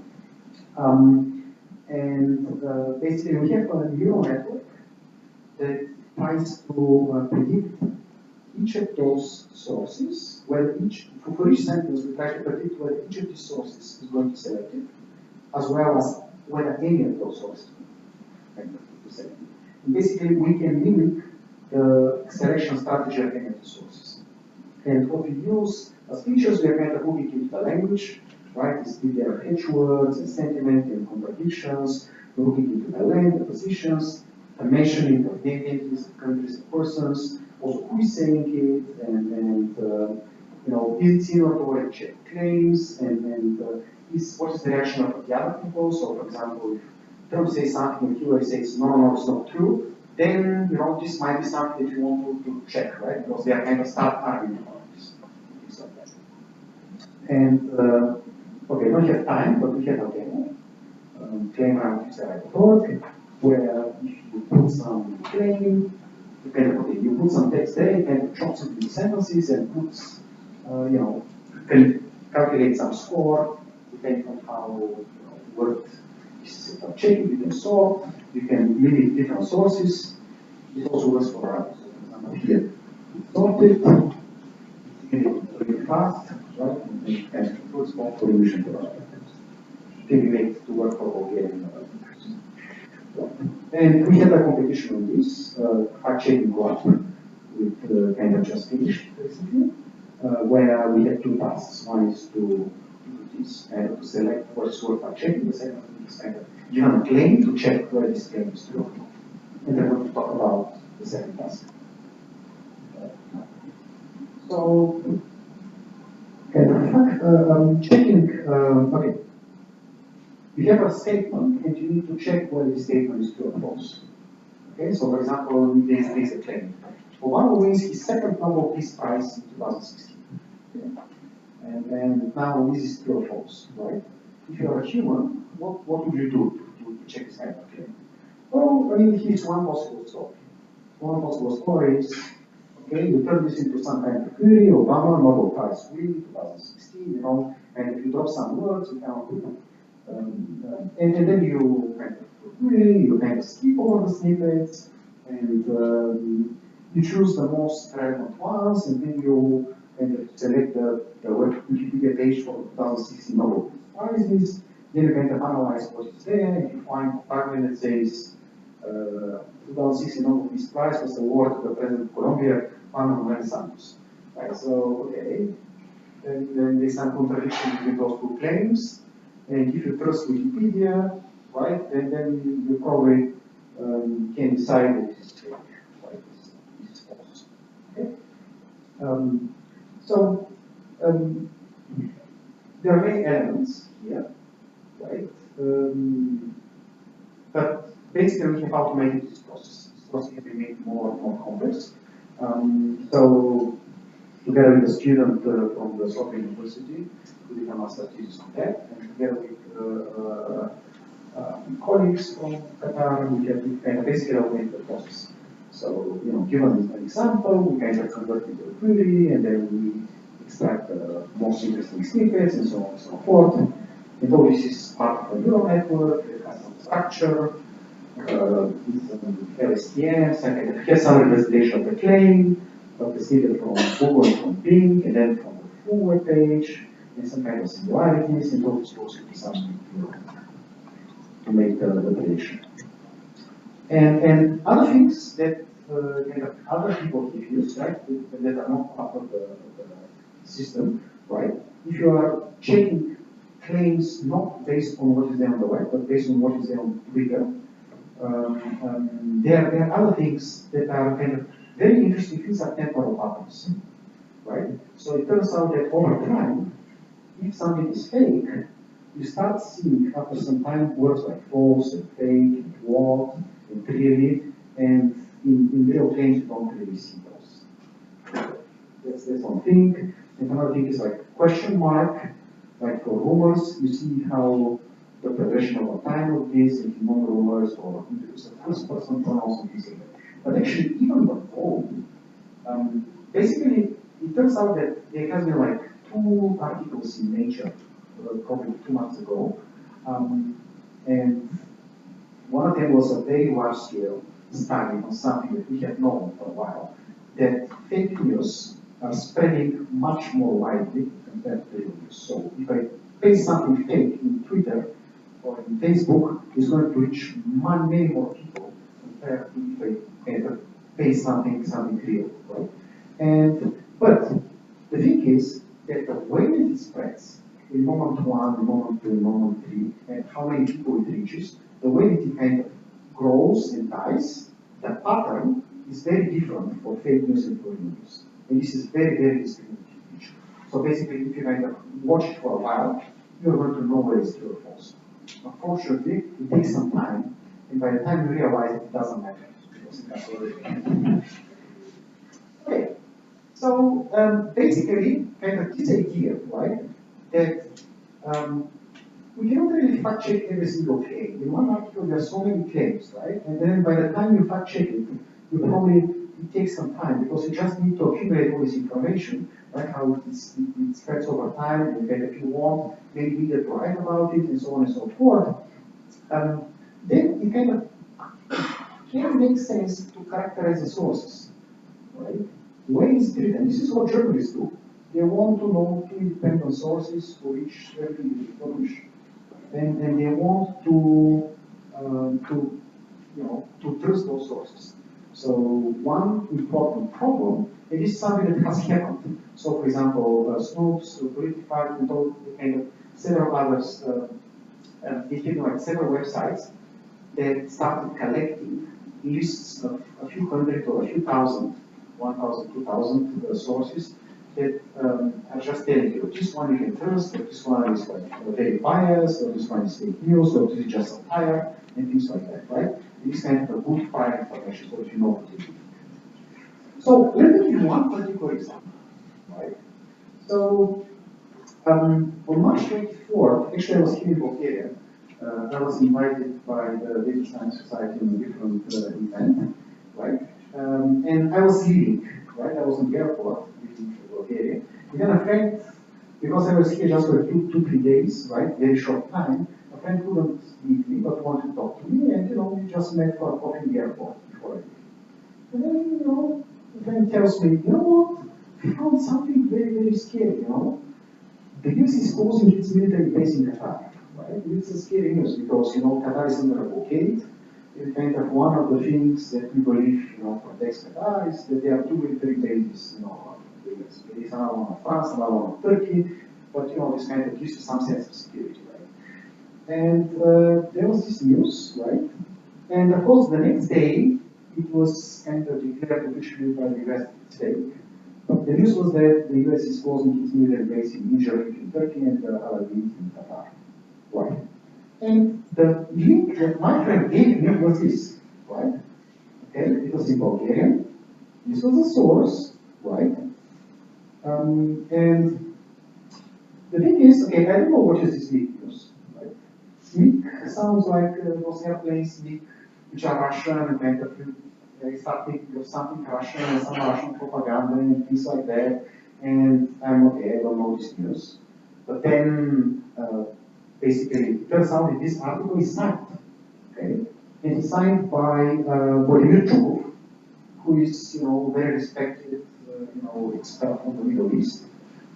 Basically, we have a neural network that tries to predict each of those sources, whether for each sentence, we try to predict whether each of these sources is going to select it, as well as whether any of those sources are going to select it. And basically, we can mimic the selection strategy of any of the sources. And what we use as features, we are kind of looking into the language, right? There are catchwords and sentiment and contradictions. We're looking into the length, the positions, the mentioning of identities of countries and persons, also who is saying it, and you know, is it similar to already checked claims, and what is the reaction of the other people? So, for example, if Trump says something and Hillary says no, it's not true, then you know this might be something that you want to check, right? Because they are kind of start arguing about this, things like that. And okay, we don't have time, but we have a demo. Claim around user.org, where if you put some claim, you put some text there, you can chop some sentences and put, you know, you can calculate some score depending on how what is checking. You can sort, you can mimic different sources. It also works for others. For example, here, sort it, really fast, right? And it works for solution for others. Made to work for Bulgarian. And we had a competition on this, fact-checking co-op, with kind of just finished recently, where we had two tasks. One is to do this, and to select what is worth fact-checking. The second is kind of given a claim to check where this claim is true. And then we're going to talk about the second task. So, kind of checking, okay. You have a statement, and you need to check whether the statement is true or false. Okay, so for example, there is a claim. Obama wins his second Nobel Peace Prize in 2016. Okay? And now this is true or false, right? If you are a human, what would you do to check this kind of claim? Well, I mean, here's one possible story. One possible story is, okay, you turn this into some kind of query, Obama, Nobel Prize win, 2016, you know, and if you drop some words, you cannot do it. And then you kind of query, you kind of skip over the snippets, and you choose the most relevant ones, and then you kind of select the Wikipedia page for 2016 Nobel Prizes. Then you kind of analyze what is there, and you find a fragment that says 2016 Nobel Peace Prize was awarded to the President of Colombia, Juan Manuel Santos. Right, so, okay, then there's some contradiction between those two claims. And if you trust Wikipedia, right, and then you probably can decide that this is fake, right? This is false. Okay. So there are many elements here, right? But basically we have automated this process. This process can be made more and more complex. So together with a student from the Sorbonne University, who did a master's thesis on that, and together with colleagues from Qatar, we have kind of basically automated the process. So, given an example, we kind of convert it to a query, and then we extract the most interesting snippets, and so on and so forth. And all this is part of a neural network, it has some structure, LSTMs, and it has some representation of the claim, of the snippet from Google and from Bing, and then from the full web page, and some kind of similarities, and all this goes to some to make the prediction. And other things that kind of other people have used, right, that are not part of the system, right? If you are checking claims not based on what is there on the web, but based on what is there on Twitter, there are other things that are kind of very interesting things are temporal patterns, right? So it turns out that over time, if something is fake, you start seeing after some time words like false and fake and what and clearly, and in real claims you don't really see those. That's one thing. And another thing is like question mark, like for rumors, you see how the progression over time of this, and non-rumors or introduce a first person pronouns and things like that. But actually, even the phone, basically, it turns out that there has been like 2 articles in Nature, probably 2 months ago, and one of them was a very large-scale study on something that we have known for a while, that fake news are spreading much more widely compared to real news. So if I paste something fake in Twitter or in Facebook, it's going to reach many more people compared to if I kind of paste something real, right? But the thing is that the way that it spreads, in moment 1, in moment 2, in moment 3, and how many people it reaches, the way that it kind of grows and dies, the pattern is very different for fake news and for real news. And this is very, very distinctive feature. So basically, if you kind of watch it for a while, you're going to know whether it's true or false. Unfortunately, it takes some time, and by the time you realize it doesn't matter, because it has already happened. Okay, so basically, kind of this idea, right, that we cannot really fact check every single claim. In one article, there are so many claims, right? And then by the time you fact check it, it takes some time because you just need to accumulate all this information, right? How it spreads over time, and then if you want, maybe reader to write about it, and so on and so forth. Then it kind of can make sense to characterize the sources, right? The way it's written, this is what journalists do. They want to know 2 independent sources for each everything they publish, and they want to trust those sources. So one important problem, and this is something that has happened. So for example, Snopes, Politifact, and all kind of several others, they have like several websites that started collecting lists of a few hundred or a few thousand, 1,000, 2,000 sources that are just telling you this one you can trust, or this one is like very biased, or this one is fake news, or this is just satire, and things like that, right? And this kind of a good prior information, so if you know what to do. So let me give you one particular example, right? So on March 24th, actually I was here in Bulgaria. I was invited by the Data Science Society in a different event, right? And I was leaving, right? I was in the airport leaving to Bulgaria. And then a friend, because I was here just for 2-3 days, right? Very short time, a friend couldn't meet me but wanted to talk to me, and we just met for a coffee in the airport before I leave. And then, the friend tells me, you know what? I found something very, very scary, The US is closing its military base in Qatar, right? It's a scary news because, Qatar is under a blockade. And kind of one of the things that we believe, protects Qatar is that there are 2 military bases, the US. There is another one of France, another one of Turkey, but, this kind of gives you some sense of security, right? And there was this news, right? And of course, the next day, it was kind of declared officially by the US state The news was that the US is closing its military base in Niger in Turkey and Al in Qatar. Right. And the link that my friend gave me was this, right? Okay, it was in Bulgarian. This was the source, right? And the thing is, okay, I don't know what is this MiG news, right? MiG sounds like those airplanes, MiG, which are Russian, and kind of they start thinking of something Russian and some Russian propaganda and things like that. And I'm okay, I don't know this news. But then, basically, it turns out that this article is signed, okay? And it's signed by Vladimir Chukov, who is, very respected, expert from the Middle East,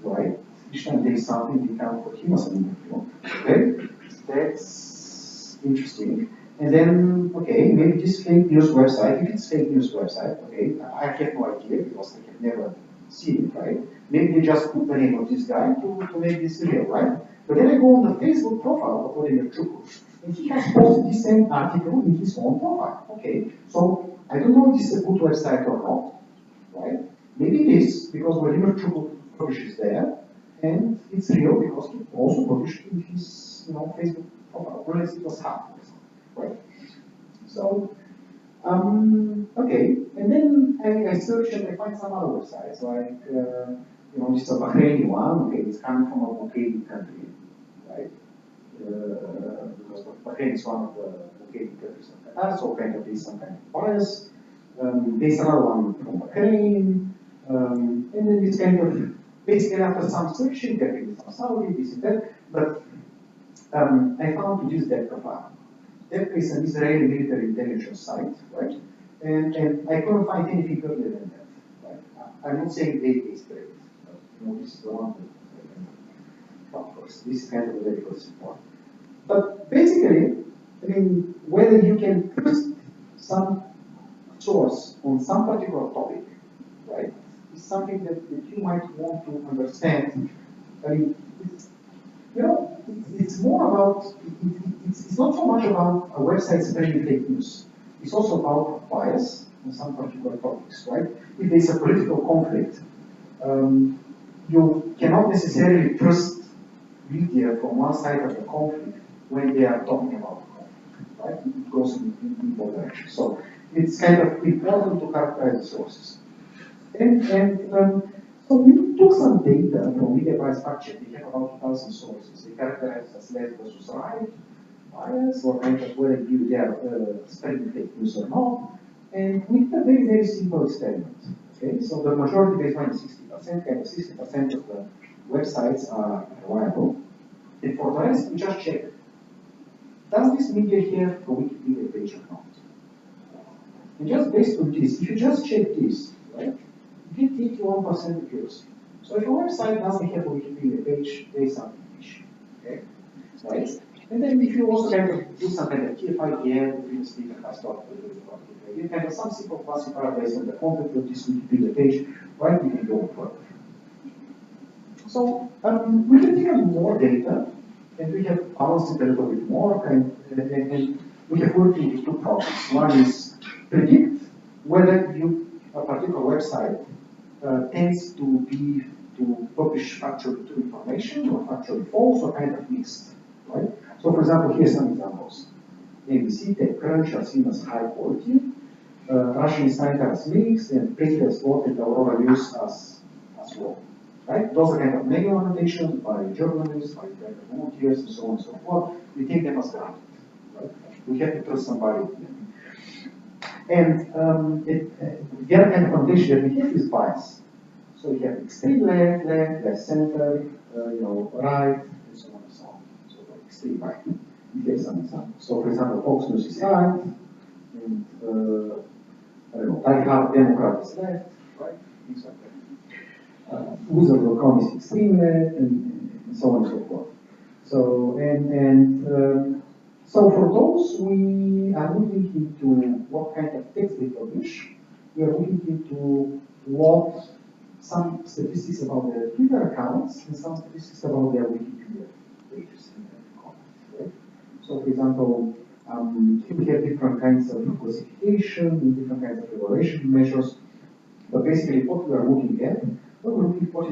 right? Each time there is something, we can put him as an interview, okay? That's interesting. And then, okay, maybe this fake news website, if it's fake news website, okay, I have no idea because I have never seen it, right? Maybe they just put the name of this guy to make this real, right? But then I go on the Facebook profile of Vladimir Chukov, and he has posted this same article in his own profile, okay? So I don't know if this is a good website or not, right? Maybe it is, because Vladimir Chukov publishes there, and it's real because he also published in his, Facebook profile, unless it was hacked. Right. So, okay, and then I search and I find some other websites like, this is a Bahraini one. Okay, it's coming from a blockading country, right? Because Bahrain is one of the blockading countries of Qatar, so kind of there's some kind of bias. There's another one from Bahrain, and then it's kind of basically after some searching, there is some Saudi, this and that, but I found to use that profile. That is an Israeli military intelligence site, right? And I couldn't find anything earlier than that. Right? I'm not saying data is great, but this is the one that, of course, this is kind of a very good support. But basically, whether you can trust some source on some particular topic, right, is something that you might want to understand. It's more about, it's not so much about a website spreading fake news. It's also about bias on some particular topics, right? If there's a political conflict, you cannot necessarily trust media from one side of the conflict when they are talking about the conflict, right? It goes in both directions. So it's kind of important to characterize the sources. So we took some data from media bias fact check. We have about 2,000 sources. They characterize as left versus right bias, or kind of whether they are spreading fake news or not. And we did a very, very simple experiment. Okay, so the majority baseline is 60%, kind of 60% of the websites are reliable. And for the rest, we just check, does this media have a Wikipedia page or not? And just based on this, if you just check this, right, you get 81% accuracy. So if a website doesn't have a Wikipedia page, there is something fishy. Okay? Right? And then if you also kind of do some kind of TF-IDN, the previous speaker has talked a little bit about it, you have some simple classifier based on the content of this Wikipedia page, right? We can go further. So we can take more data, and we have balanced it a little bit more, and we have worked with two problems. One is predict whether a particular website tends to publish factually true information or factually false or kind of mixed, right? So for example, here's some examples. ABC, TechCrunch are seen as high quality, Russian Insider as mixed, and Print has voted Aurora News as low, right? Those are kind of negative annotations by journalists, by kind of volunteers, and so on and so forth. We take them as granted, right? We have to trust somebody. And the other kind of annotation that we have is bias. So we have extreme left, left center, right, and so on and so on. So extreme right. We have some examples. So for example, Fox News is right, and Die-Hard Democrat is left, right? Things like that. User.com is extreme left, and so on and so forth. So so for those, we are looking into what kind of text they publish. We are looking into what some statistics about their Twitter accounts and some statistics about their Wikipedia pages and comments. Right? So, for example, we have different kinds of classification, different kinds of evaluation measures. But basically, what we are looking at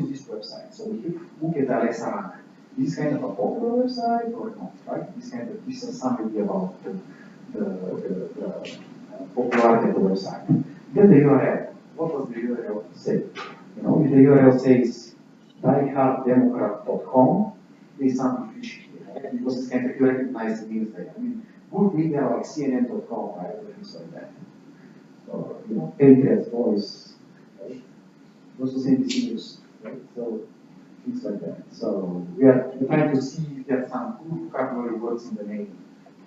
is this website? So if you look at Alexa Rank, is this kind of a popular website or not, right? This kind of gives us some idea about the popularity of the website. Then the URL. What does the URL say? You know, if the URL says dieharddemocrat.com, there's something fishy here, right? Because it's kind of, you recognize the names there. I mean, good media like CNN.com, right? Or things like that. Or, you know, Patriots Voice, right? Also CNBC News, right? So, things like that. So, we're trying to see if there's some good vocabulary words in the name,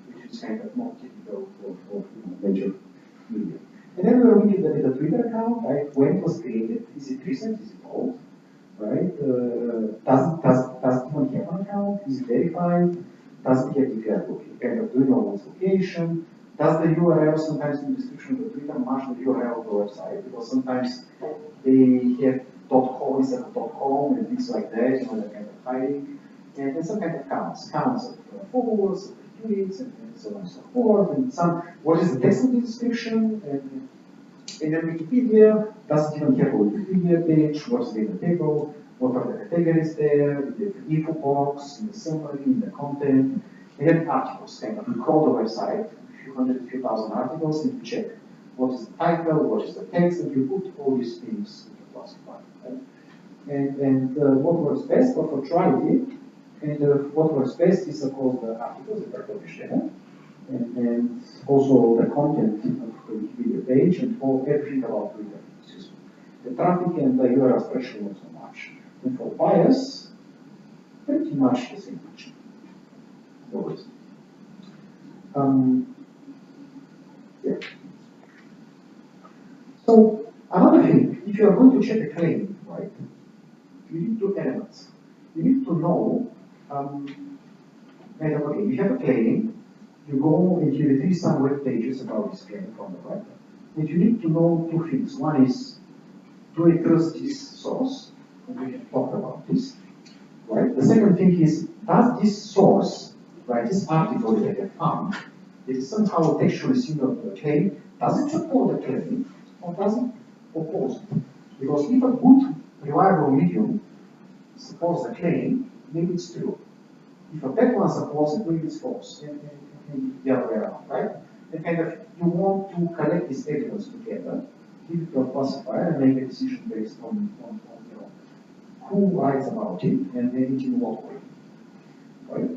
which is kind of more typical for major media. And then we're looking at the Twitter account, right? When it was created, is it recent, is it old, right? Does it even have an account? Is it verified? Does it have declared looking? Kind of, do you know one's location? Does the URL sometimes in the description of the Twitter match the URL of the website? Because sometimes they have .com instead of .com and things like that, you know, that kind of hiding. And then some kind of counts of followers, of tweets, and so on and so forth. And some, what is the text of the description? And then Wikipedia, does it even have a Wikipedia page? What's the table? What are the categories there? The info box, in the summary, in the content. And then articles, kind of. You crawl the website, a few hundred, a few thousand articles, and you check what is the title, what is the text, and you put all these things into classify. Right? And what works best for neutrality, and what works best is, of course, the articles that are published there, and also the content of the Wikipedia page, and for everything about Twitter. The traffic and the URL expression not so much. And for bias, pretty much the same picture. Always. Yeah. So another thing, if you are going to check a claim, right, you need two elements. You need to know, okay, you have a claim, you go and you retrieve some web pages about this claim from the web, and you need to know two things. One is, do I trust this source? And we have talked about this, right? The second thing is, does this source, right, this article that I have found, is somehow textually similar to the claim, does it support the claim, or does it oppose it? Because if a good, reliable medium supports the claim, maybe it's true. If a bad one supports it, maybe it's false, and the other way around, right? And kind of, you want to collect this evidence together, give it to a classifier, and make a decision based on you know, who writes about it and in what way, right?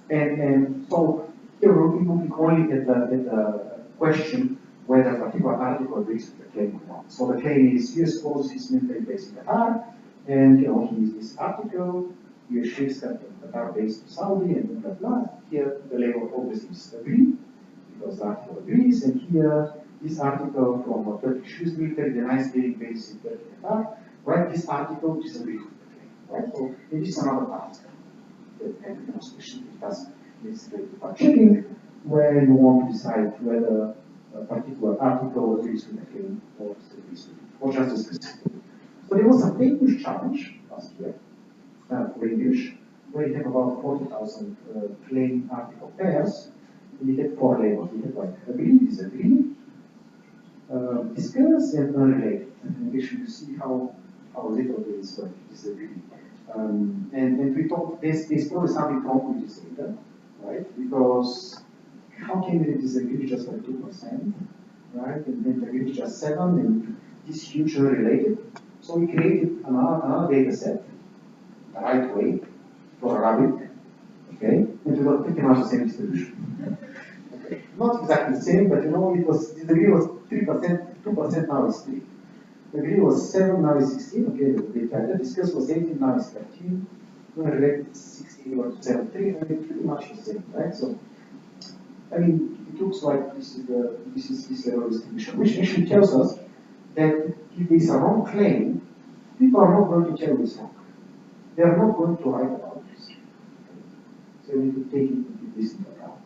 And so here we're looking only at the question whether a particular article agrees with the claim or not. So the claim is US policies military based in Qatar, and you know, he is this article, US ships that Qatar based in Saudi, and blah blah. Here the label always is agree, because the article agrees, and here this article from Turkish US military denies being based in Turkey, Qatar, right? This article disagrees with the claim, right? So it is another part that kind of demonstration does this part checking, where you want to decide whether a particular article agrees with the claim or disagrees with it, or just a specific. So there was a English challenge last year for English, where you have about 40,000 claim article pairs, and you get 4 labels. You have like agree, disagree, discuss, and unrelated. And we should see how little there is like disagree. And we thought there's probably something wrong with this data, right? Because how can we disagree just by 2%, right? And then agree just 7, and this hugely related. So we created another data set, the right way, for Arabic, okay? And we got pretty much the same distribution. Okay. Not exactly the same, but you know, it was, disagree was 3%, 2%, now it's 3. Agree was 7, now it's 16, okay, the data. Discuss was 18, now it's 13. Related 16 or 7, 3, and it's pretty much the same, right? So, I mean, it looks like this is this level of distribution, which actually tells us that if there is a wrong claim, people are not going to tell you it's wrong. They are not going to write about this. So we need to take this into account.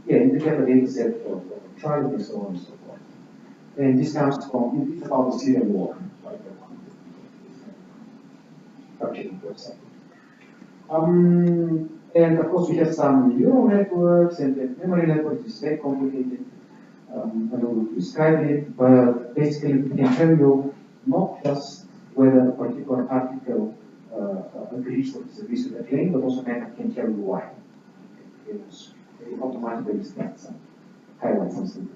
Yeah, and we have a data set for trial and so on and so forth. And this comes from, it's about the Syrian war, right? Website. And of course, we have some neural networks and memory networks. It's very complicated. I don't want to describe it, but basically, we can tell you not just whether a particular article agrees with the claim, but also kind of can tell you why. It automatically starts some highlight something.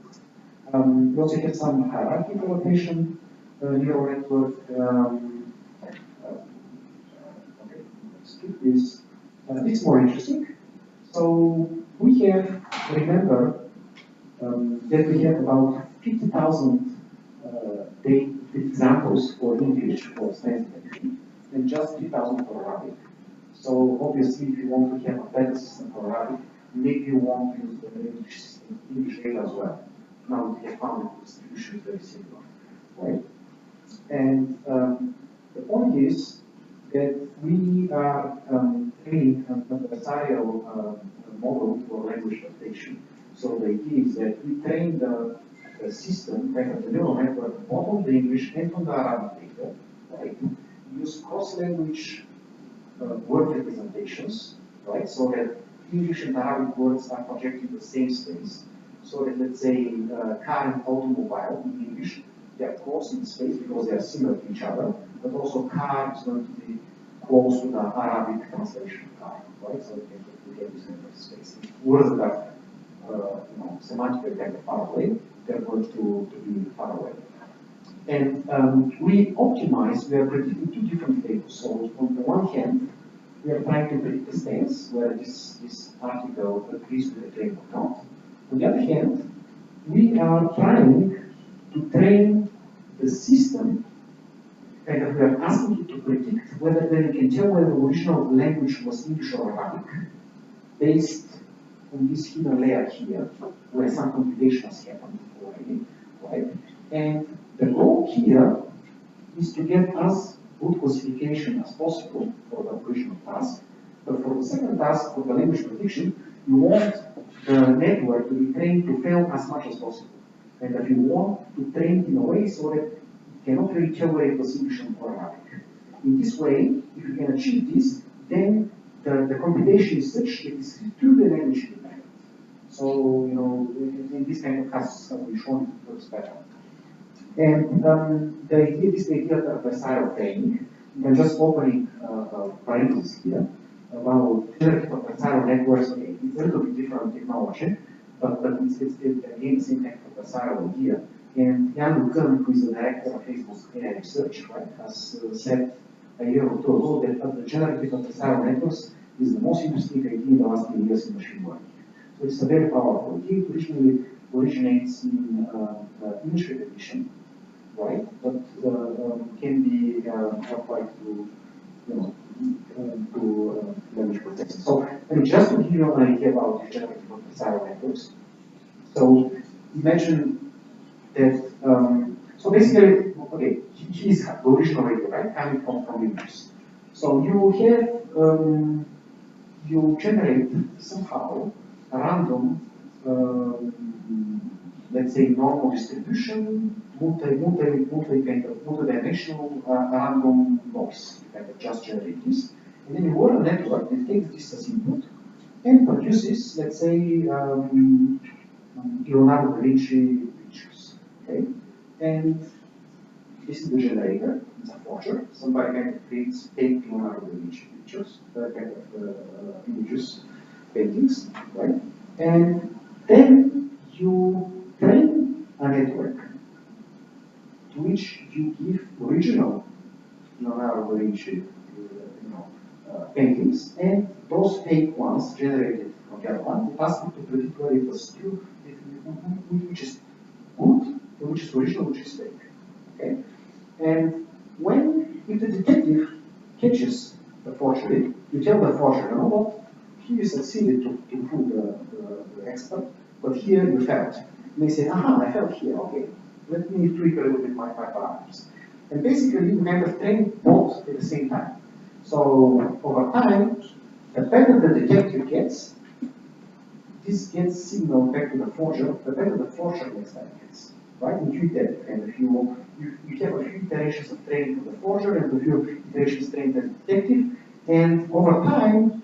We also have some hierarchical rotation neural network. Okay, let's skip this. It's more interesting. So we have, remember, that we have about 50,000 examples for English for science fiction, and just 3,000 for Arabic. So obviously, if you want to have a better system for Arabic, maybe you want to use the English system, English data as well. Now we have found the distribution is very similar, right? And the point is that we are training an adversarial model for language adaptation. So the idea is that we train the system, kind of the neural network, both on the English and on the Arabic data, right? Use cross-language word representations, right? So that English and Arabic words are projected in the same space. So that, let's say, car and automobile in English, they are close in space because they are similar to each other, but also car is going to be close to the Arabic translation of car, right? So we get this kind of space. Words that are semantically kind of far away, they're going to be far away. And we are predicting two different tables. So on the one hand, we are trying to predict the stance, where this article agrees with the claim or not. On the other hand, we are trying to train the system, kind of we are asking it to predict whether we can tell whether the original language was English or Arabic, based on this hidden layer here, where some computation has happened already, right? And the goal here is to get as good classification as possible for the original task. But for the second task, for the language prediction, you want the network to be trained to fail as much as possible. And that you want to train in a way so that it cannot really tell whether it was English or Arabic. In this way, if you can achieve this, then the computation is such that it's truly language independent. So, in this kind of has we shown it works better. And this idea of adversarial training, I'm just opening parentheses here about generative adversarial networks. Okay, it's a little bit different technology, but it's again the same kind of adversarial idea. And Jan Lucan, who is the director of Facebook's AI research, right, has said a year or two ago that the generative adversarial networks is the most interesting idea in the last 10 years in machine learning. So it's a very powerful idea. It originally originates in image recognition, right? But can be applied to, language processing. So, just to give you an idea about the generative adversarial networks. So, imagine that. So basically, okay, here's the original idea, right? Coming from images. So you have you generate somehow a random, let's say, normal distribution, multi-dimensional random noise. You can just generate this, and then you run a network that takes this as input and produces, let's say, Leonardo da Vinci pictures. Okay, and this is the generator. It's a forger. Somebody kind of creates fake Leonardo da Vinci pictures, kind of images, paintings, right? And then you train a network to which you give original Leonardo da Vinci, paintings, and those fake ones generated from the other one, you ask it to predict whether it was true, which is good, which is original, which is fake. Okay? And if the detective catches the forgery, you tell the forger, what? Here you succeeded to fool the expert, but here you failed. And they say, I failed here, okay. Let me tweak a little bit my parameters. And basically, you kind of train both at the same time. So over time, the better the detective gets, this gets signaled back to the forger, the better the forger next time gets. Right? Intuitive. And if you have a few iterations of training for the forger and a few iterations trained as a detective, and over time,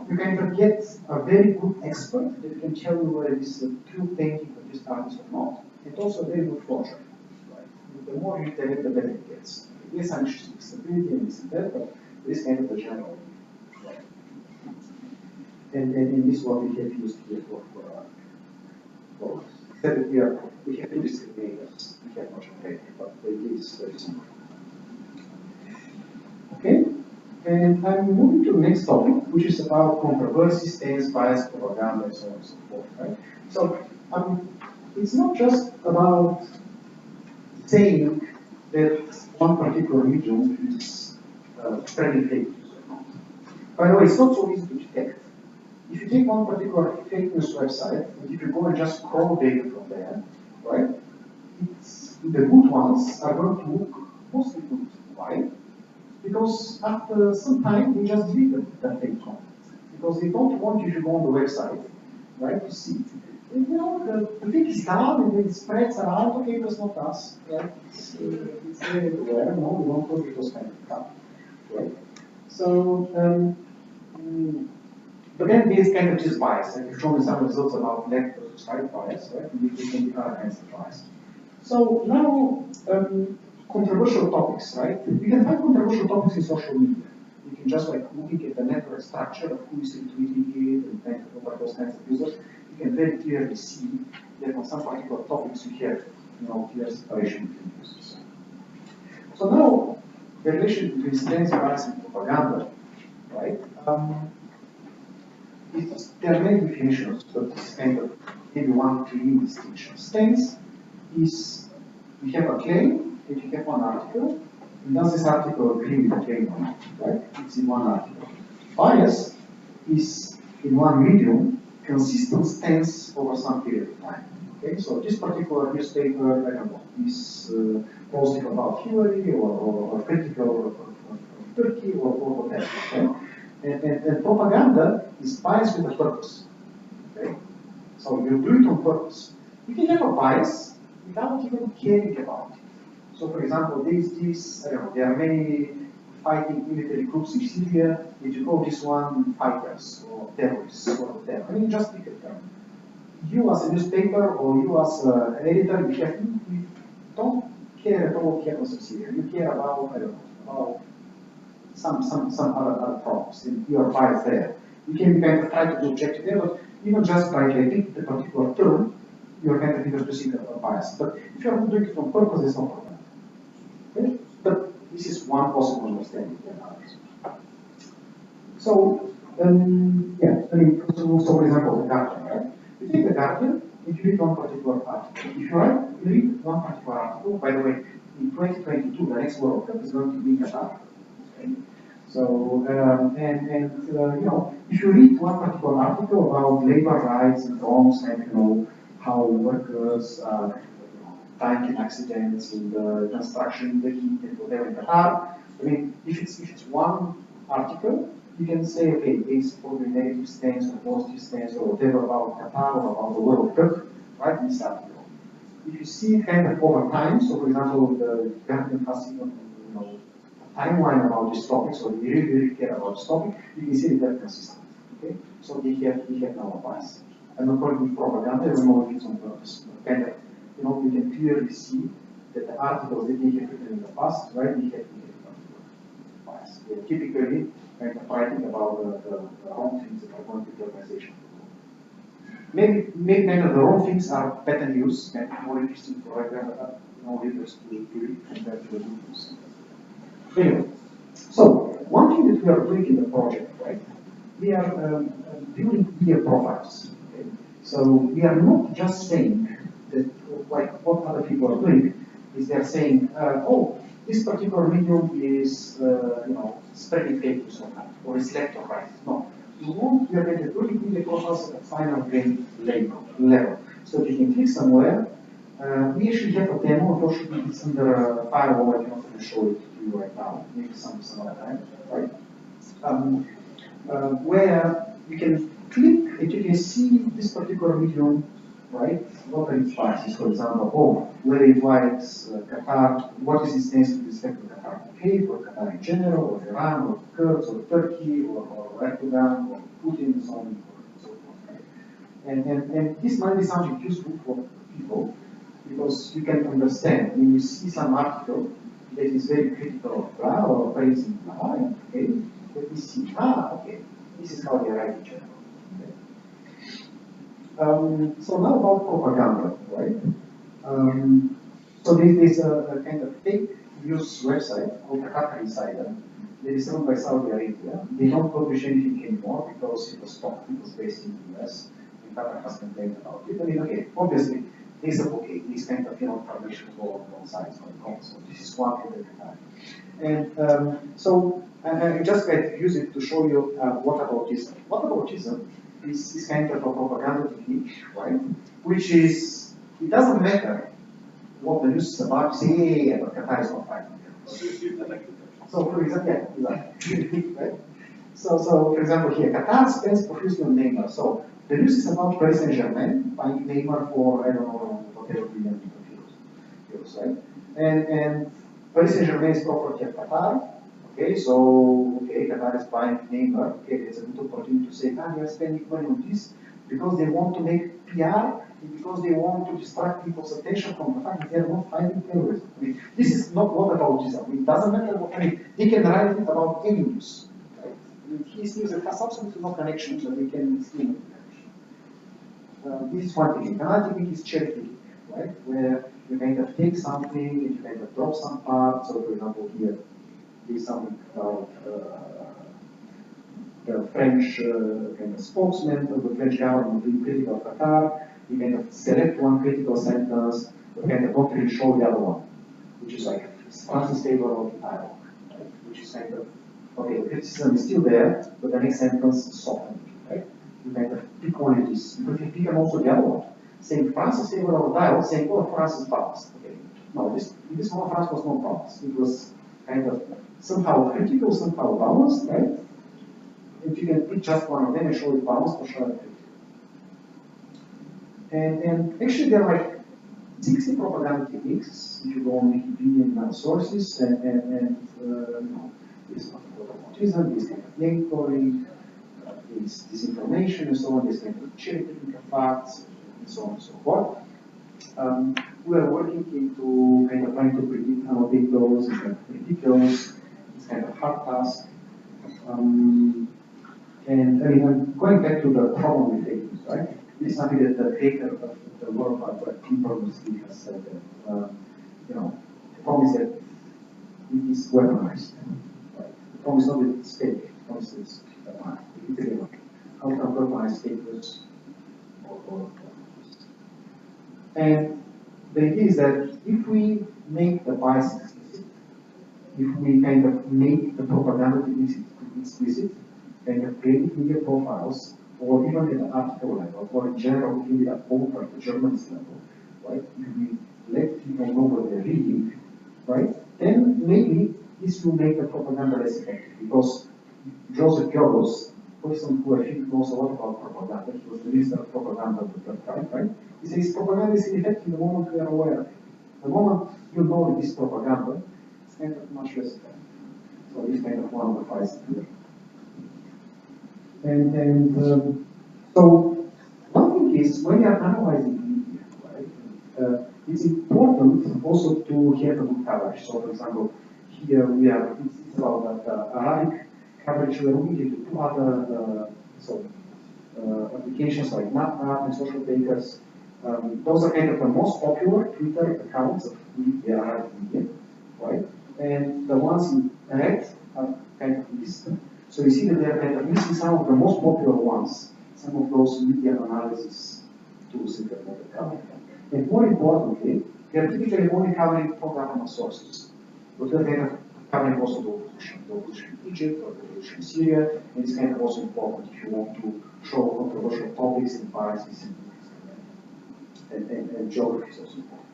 you kind of get a very good expert that can tell you whether this is a true painting of this artist or not, and also a very good forger. Right? The more you iterate, the better it gets. yes, I'm interested in stability and this and that, but this kind of the general. Right? And this is what we have used here for except that we have two discriminators. We have not data, but it is very simple. Okay? And I'm moving to the next topic, which is about controversy, stance, bias, propaganda, and so on and so forth. Right? So it's not just about saying that one particular medium is spreading fake news. By the way, it's not so easy to detect. If you take one particular fake news website, and if you go and just scroll data from there, right, the good ones are going to look mostly good. Why? Because after some time, they just delete that fake content. Because they don't want you to go on the website, right, to see. And, you know, the thing is done, and it spreads around, okay, that's not us, right? It's very everywhere, no, we don't look at those kind of stuff, right? So, but then there's kind of just bias, and you've shown some results about left versus right bias, right? And we can be other kinds of bias. So now, controversial topics, right? You can find controversial topics in social media. You can just like looking at the network structure of who is retweeting it and kind of what those kinds of users, you can very clearly see that on some particular topics you have, you know, clear separation between users. So now, the relation between stance, bias, and propaganda, right? There are many definitions, but this is kind of maybe one clean distinction. Stance is you have a claim, and you have one article, and does this article agree with the claim or not, right? It's in one article. Bias is in one medium, consistent stance over some period of time. Okay, so this particular newspaper, I don't know, is positive about Hillary or critical of Turkey or whatever. Okay? And propaganda is bias with a purpose. Okay? So you do it on purpose. You can have a bias without even caring about it. So for example, I don't know, there are many fighting military groups in Syria, and you call this one fighters or terrorists or whatever. I mean, just pick a term. You as a newspaper or you as an editor, you don't care at all what happens in Syria. You care about, I don't know, about some other problems, and you are biased there. You can kind of try to be objective there, but even just by taking the particular term, you're kind of introducing a bias. But if you're doing it on purpose, there's no problem. Okay? But this is one possible understanding. So, yeah, I mean, so for example, the Guardian, right? You take the Guardian, if you read one particular article. If you read one particular article, by the way, in 2022, the next World Cup is going to be in Qatar. Okay? So, you know, if you read one particular article about labor rights and wrongs and, you know, how workers are dying in accidents in the construction, the heat, and whatever in Qatar, I mean, if it's one article, you can say, okay, it's probably negative stance or positive stance or whatever about Qatar or about the World Cup, right, in this article. If you see it kind of over time, so for example, the Guardian has even, you know, a timeline about this topic, so they really care about this topic, you can see that they're consistent. Okay? So they have no bias. I'm not calling it propaganda, I don't know if it's on purpose. But kind of, you know, you can clearly see that the articles that they have written in the past, right, they have bias. They're typically kind of writing about the wrong things that are going to the organization. Maybe kind of the wrong things are better news and more interesting for readers to read compared to the good news. Anyway, so one thing that we are doing in the project, right? We are building media profiles. Okay? So we are not just saying that, like what other people are doing, is they're saying, oh, this particular medium is, you know, spreading fake news or is left or right. No. We are going to really media profiles at the final grain level. So if you can click somewhere, we actually have a demo. Unfortunately, it's under a firewall. I cannot really show it to you right now. Maybe some other time, right? Where you can click and you can see this particular medium, right? What are its biases? For example, whether it likes Qatar, what is its stance with respect to Qatar? Okay, for Qatar in general, or Iran, or Kurds, or Turkey, or Erdogan, or Putin, and so on and so forth. Right? And this might be something useful for people because you can understand when you see some article, that is very critical of blah or praising blah, okay, let me see, okay, this is how they write in general. Okay. So now about propaganda, right? So there's a kind of fake news website called the Qatar Insider. That is run by Saudi Arabia. They don't publish anything anymore because it was stopped. It was based in the US. And Qatar has complained about it. I mean, okay, obviously, they said, okay, these kind of, information go on both sides going on. So this is one thing at a time. And so I just like to use it to show you whataboutism. Whataboutism is kind of a propaganda technique, right? Which is, it doesn't matter what the news is about, say, yeah, but Qatar is not fighting. So, for example, yeah, exactly. Right? So, for example, here, Qatar spends profusely on Neymar. So, the news is about Paris Saint-Germain buying Neymar for, I don't know, whatever billion euros, right? And Paris Saint-Germain is property of Qatar. Okay, so, Qatar is buying Neymar. Okay, it's a good opportunity to say, they are spending money on this because they want to make PR and because they want to distract people's attention from the fact that they are not fighting terrorism. I mean, this is not whataboutism. It doesn't matter what, they can write it about any news. Right? I mean, his news has absolutely no connection, so they can see no connection. This is one technique. Another technique is cherry picking, right? Where you kind of take something and you kind of drop some parts. So, for example, here, there's something about the French kind of spokesman of the French government being critical of Qatar. You kind of select one critical sentence, but kind of not really show the other one, which is like France's favor of the dialogue, right? Which is kind of, okay, the criticism is still there, but the next sentence is softened, right? You kind of pick one of these, because you pick also the other one, saying France's favor of the dialogue, saying, oh, France is balanced. Okay, no, in this one, France was not balanced. It was kind of somehow critical, somehow balanced, right? If you can pick just one of them and show it balanced or show it critical. And actually there are like 60 propaganda techniques if you go on Wikipedia sources and this automatism, this kind of name calling, this disinformation and so on, this kind of cherry picking of facts and so on and so forth. We are working into kind of trying to predict, annotate those, and kind of predict those. It's kind of hard task. And I mean, I'm going back to the problem with fake news, right? This is something that the creator of the World Wide Web, Tim Berners-Lee, has said that, the problem is that it is weaponized. Right? The problem is not that it's fake, the problem is that it's weaponized. It's a game. How can weaponize fake news? And the idea is that if we make the bias explicit, if we kind of make the propaganda explicit, kind of create media profiles, or even at the article level, or in general, if we at both at the journalist level, right? If we let people know what they're reading, right? Then maybe this will make the propaganda less effective, because Joseph Goebbels, a person who I think knows a lot about propaganda, he was the minister of propaganda at that time, right? He says propaganda is ineffective the moment we are aware of it. The moment you know that this propaganda, it's kind of much less effective. So this kind of one of the fights here. So one thing is, when you are analyzing media, right, it's important also to have a good coverage. So, for example, here we are, it's about the Arabic coverage. We are looking into two other applications like NatNat and social bakers. Those are kind of the most popular Twitter accounts of media, Arabic media, right? And the ones in red are kind of listed. So you see that they are kind of missing some of the most popular ones, some of those media analysis tools in the cover. And more importantly, they are typically only covering programmable sources. But they're kind of covering also the opposition in Egypt or the opposition in Syria, and it's kind of also important if you want to show controversial topics and biases and geography is also important.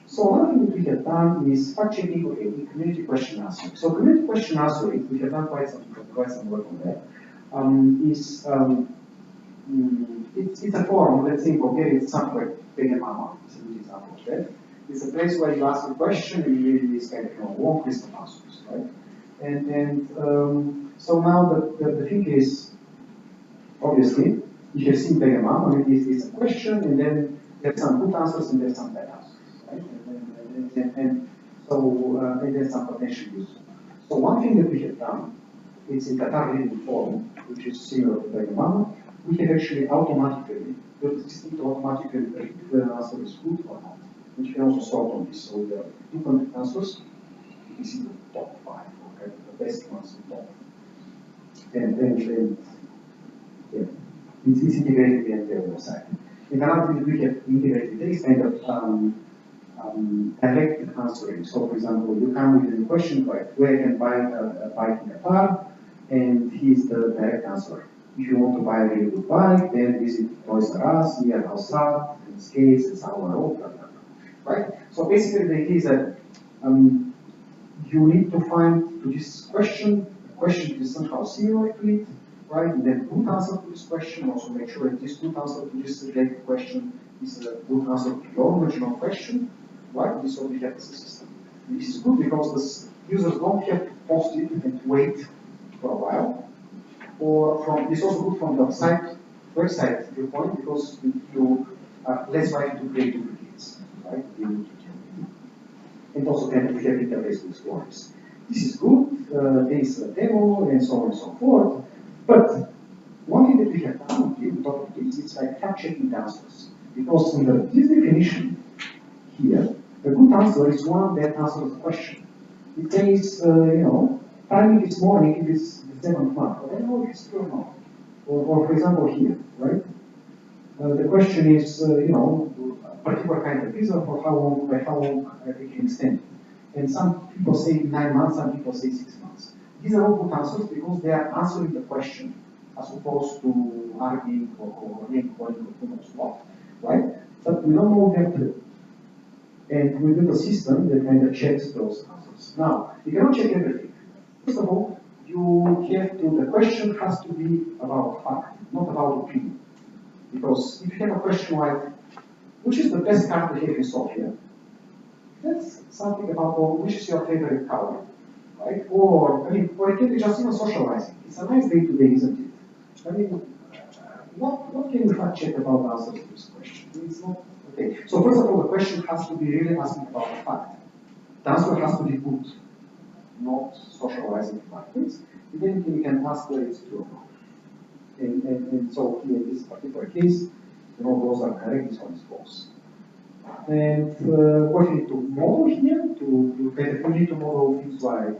So one thing that we have done is fact-checking, in community question answering. So community question answering, we have done quite some work on that. It's a forum, let's say in Bulgaria, it's something like Mama, it's a good example of that. It's a place where you ask a question and you really is kind of a long list of answers, right? So now the thing is, obviously, you have seen Mama, and it's a question, and then there's some good answers and there's some bad answers. Right? And So, and there's some potential use. So one thing that we have done, it's in Qatar Reading Forum, which is similar to Diagram. We can actually automatically, the system to automatically predict whether an answer is good or not. And you can also sort on this. So there are different answers. You can see the top 5, okay, the best ones in top. And yeah, it's integrated in the website. And another thing we have integrated is kind of direct answering. So, for example, you come with a question like where can buy a bike in Qatar, and here's the direct answer. If you want to buy a really good bike, then visit Toys R Us, near Al-Sad, and Skates, and Sour Road, blah, blah, blah. Right? So basically the idea is that you need to find to this question, a question that is somehow similar to it, right? And then good answer to this question, also make sure that this good answer to this direct question is a good answer to your original question, right? This is what we have as a system. And this is good because the users don't have to post it and wait for a while. Or from, it's also good from the website viewpoint because you are less likely to create duplicates, right? And also kind of we have interface with stories. This is good, there is a demo and so on and so forth. But one thing that we have done on top of this is like fact-checking the answers. Because under this definition here, a good answer is one that answers the question. It says, you know, timing this morning it is the 7th month. But I don't know if it's true or not. Or for example here, right? The question is, you know, a particular kind of visa for how long, by how long I can extend. And some people say 9 months, some people say 6 months. These are all good answers because they are answering the question as opposed to arguing or name calling or who knows what, right? But we don't know them too. And we build a system that kind of checks those answers. Now, you cannot check everything. First of all, you have to, the question has to be about fact, not about opinion. Because if you have a question like, which is the best card to have in Sofia? That's something about, well, which is your favorite color, right? Or, I mean, or it can be just even socializing. It's a nice day today, isn't it? I mean, what can you fact check about the answer to this question? It's not, okay. So first of all, the question has to be really asking about the fact. The answer has to be good, not socializing factors. And then you can ask whether it's true or not. And so here in this particular case, you know, those are correct, this one is false. And what you need to model here, to kind of, you need to model things like,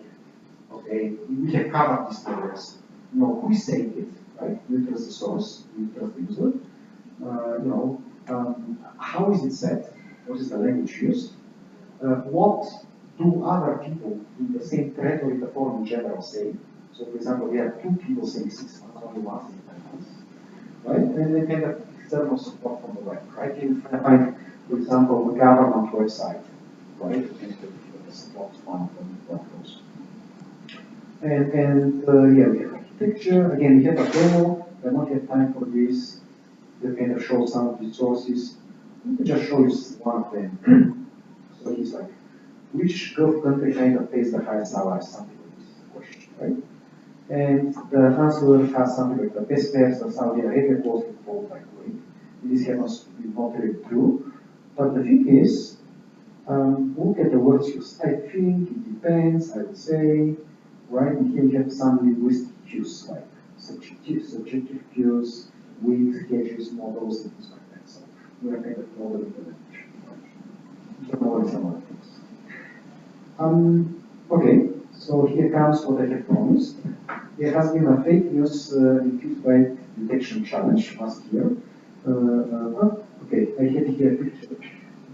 okay, we have covered these areas. You know, who is saying it, right? You trust the source, you trust the user. You know, how is it set? What is the language used? What do other people in the same thread or in the forum in general say? So, for example, there are 2 people saying 6 months, only one saying 10 months, right? And then kind of external support from the web, right? You can find, for example, the government website, right? And the support one of those. And yeah, we have architecture. Again, we have a demo. I don't have time for this. We kind of show some of the sources. Let me just show you one of them. So it's like, which Gulf country kind of pays the highest salary? Something like this question, right? And the answer has something like the best pairs of Saudi Arabia closely followed by Kuwait. This happens to be not really true. But the thing is, look at the words used. I think, it depends, I would say, right? And here we have some linguistic cues like subjective cues, with hedges, models, and things like that. So we are kind of modeling the language. Right? Modeling some other things. Okay, so here comes what I have promised. There has been a fake news infused by detection challenge last year. Okay, I had here a picture,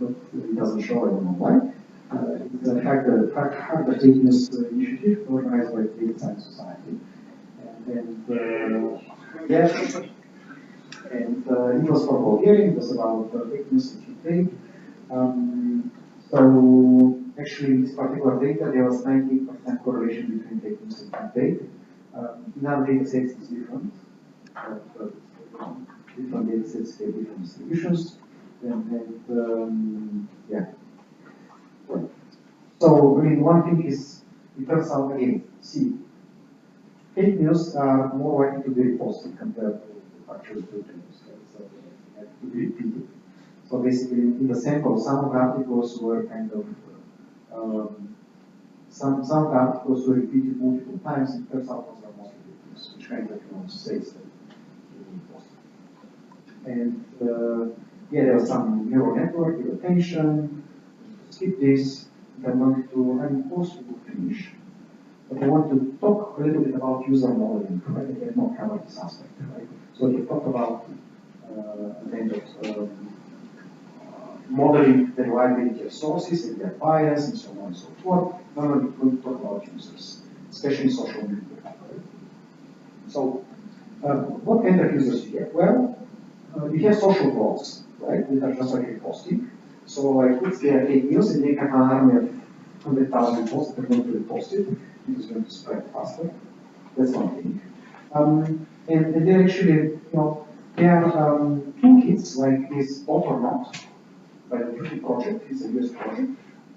but it doesn't show, I don't know why. It's a Hack the Fake News initiative organized by the Data Science Society. And yeah, and it was for Bulgaria, it was about fake news and fake. So actually, in this particular data, there was 98% correlation between fake news and fake. In other data sets, it's different. Different data sets have different distributions. And yeah. Right. So, I mean, one thing is, it turns out again, see, fake news are more likely to be reposted compared to actual true news. So they have to be repeated. So basically, in the sample, some of the articles were kind of Some articles were repeated multiple times, and turns out those are mostly videos, which kind of says that he posted. And yeah, there was some neural network, attention. Skip this. I'm close to finish, but I want to talk a little bit about user modeling. Right? I have not covered this aspect. Right? So we talked about kind of modeling the reliability of sources and their bias and so on and so forth. Now we're going to talk about users, especially social media. Right? So what kind of users you get? Well, you have social blogs, right? Which are just like reposting. So like it's their fake news and they have an army of 100,000 posts that are going to be posted. It is going to spread faster. That's one thing. And they're actually, there are toolkits like this Bot or Not by the Beauty Project. It's a US project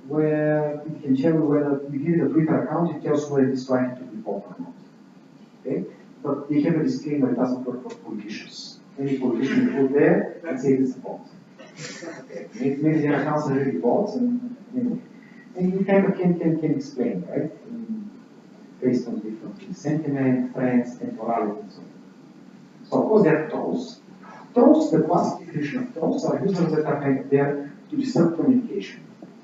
where it can tell you whether you give it a Twitter account, it tells you whether it's likely to be bot or not. Okay? But they have a disclaimer, it doesn't work for politicians. Any politician you put there and say it's a bot. Okay. Maybe their accounts are really bots, and anyway. And you kind of can explain, right? Based on different sentiment, trends, temporality, and so on. So of course there are trolls. Trolls, the classification of trolls are users that are kind of there to disturb communication.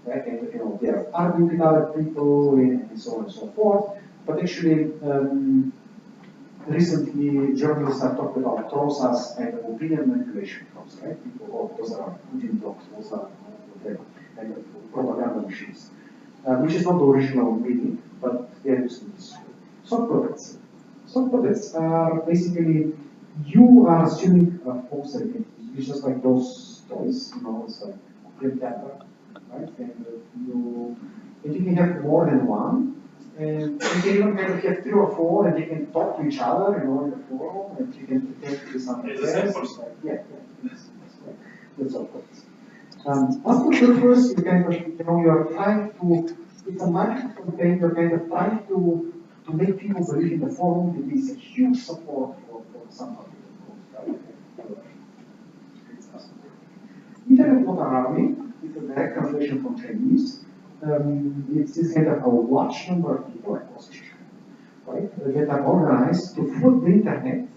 Right? And they are arguing with other people and so on and so forth. But actually, recently journalists have talked about trolls as kind of opinion manipulation trolls, right? People, those are Putin blogs, those are whatever, kind of propaganda machines. Which is not the original meaning, but they are using this. Soft products. Soft products are basically, you are assuming false identity. It's just like those toys, it's like Gateva, right? And you can have more than one, and you can even kind of have 3 or 4, and they can talk to each other, in the forum, and you can pretend to be something else. Yeah, that's soft products. After the first, you kind of, you're trying to, it's a market campaign, you're kind of trying to make people believe in the forum that there is a huge support for some particular cause, right? Internet Water Army is a direct translation from Chinese. It's this kind of a large number of people, right, that are organized to flood the internet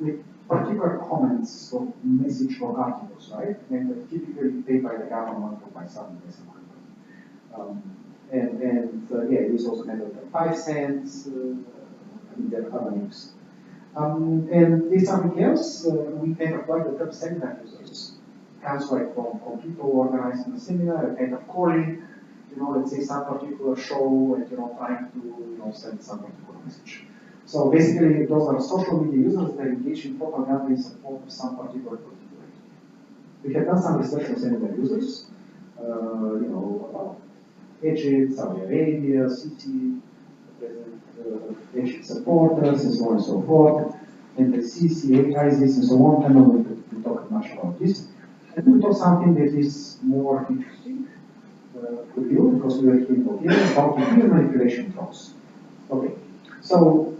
with particular comments or message or articles, right? And typically paid by the government or by some company. Yeah, it is also kind of 5 cents, there are other names. And there's something else, we kind of like the term seminar users. Comes like from people organizing a seminar, kind of calling, let's say some particular show and, trying to, send some particular message. So basically, those are social media users that engage in propaganda in support of some particular particularity. We have done some research on seminar users, about Egypt, Saudi Arabia, City, Egypt supporters, and so on and so forth, and the CCA, ISIS, and so on. I'm not going to talk much about this. And we talk something that is more interesting for you, because we are here in Bulgaria, about opinion manipulation trolls. Okay, so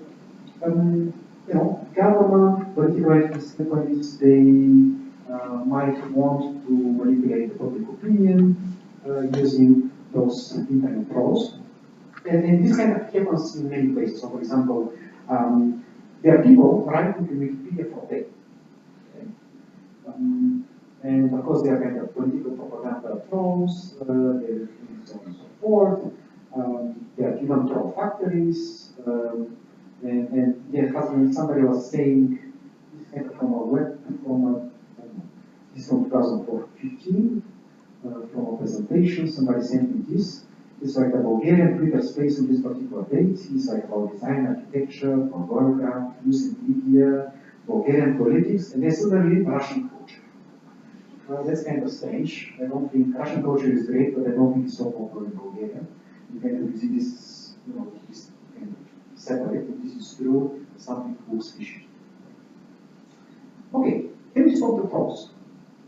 government, political companies, they might want to manipulate the public opinion using those internet trolls. And this kind of happens in many places. So, for example, there are people writing to Wikipedia for pay. Okay? And of course, they are kind of political propaganda trolls, so on and so forth. There are even troll factories. And there has been, somebody was saying, this kind of from a web, this from 2015, from a presentation, somebody sent me this. It's like a Bulgarian Twitter space on this particular date. It's like about design, architecture, choreography, use in media, Bulgarian politics, and there's similarly Russian culture. That's kind of strange. I don't think Russian culture is great, but I don't think it's so popular in Bulgaria. You can see this, this kind of separate, and this is true, something looks fishy. Okay, can we stop the trolls?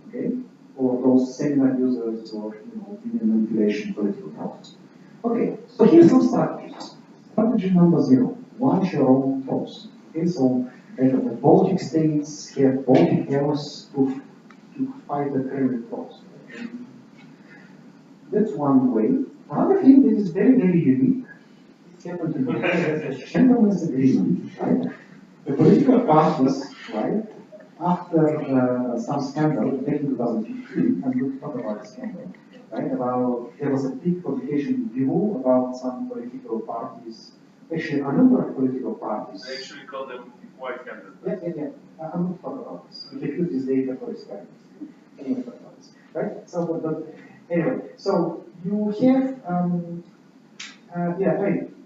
Okay, or those seminar users or opinion manipulation, political trolls. Okay, so here's some strategies. Strategy number 0, launch your own trolls. Okay, so the Baltic states have Baltic wars to fight the Kremlin trolls. That's one way. Another thing that is very, very unique, it happened to be a gentleman's agreement, right? The political parties, right, after some scandal back in 2015, and we'll talk about the scandal, right, about, there was a big publication in Vivo about some political parties, actually a number of political parties. I actually call them white-handed. Yeah. I'm going to talk about this. We have used this data for experiments. I'm going to talk about this, right? So, but anyway, so you have,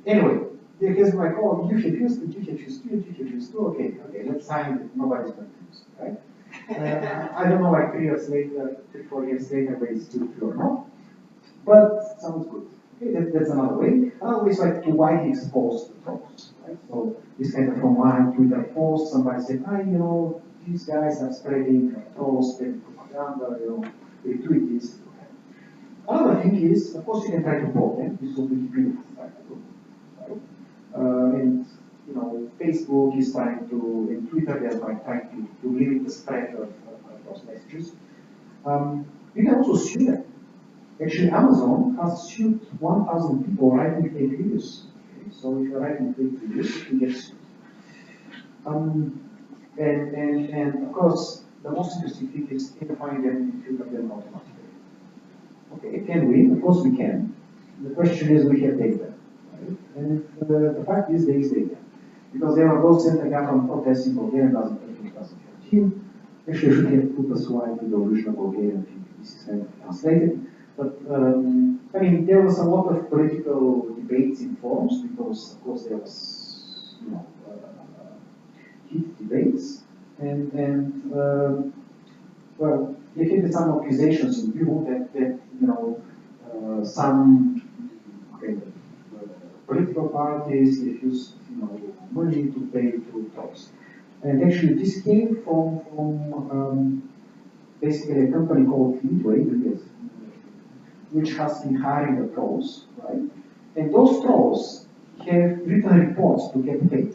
anyway, there is like, oh, you have used it, you have used two, you have used two, okay, let's sign it, nobody's going to use it, right? I don't know, like 3 years later, 3-4 years later, whether it's still true or not, but sounds good. Okay, that's another way. Another way is like to widely expose the trolls, right? So this kind of from one Twitter post, somebody said, these guys are spreading trolls, spreading propaganda, retweet this. Another thing is, of course, you can try to block them. This will be Wikipedia trying to do, right? And Facebook is trying to, and Twitter they are trying to limit the spread of those messages. You can also sue them. Actually, Amazon has sued 1,000 people writing fake reviews. Okay? So if you're writing fake reviews, you can get sued. And of course, the most interesting thing is can you find them and filter them automatically. Okay, can we? Of course we can. The question is we have data. Right? And the fact is there is data. Because there are those center government protests in Bulgaria in 2013. Actually, I should have put a slide with the original Bulgarian thing. This is kind of translated. But, there was a lot of political debates in forums because, of course, there was, heated debates. And well, there had some accusations in people that some political parties refused, money to pay to trolls. And actually, this came from basically a company called Midway, which has been hiring the trolls, right? And those trolls have written reports to get paid,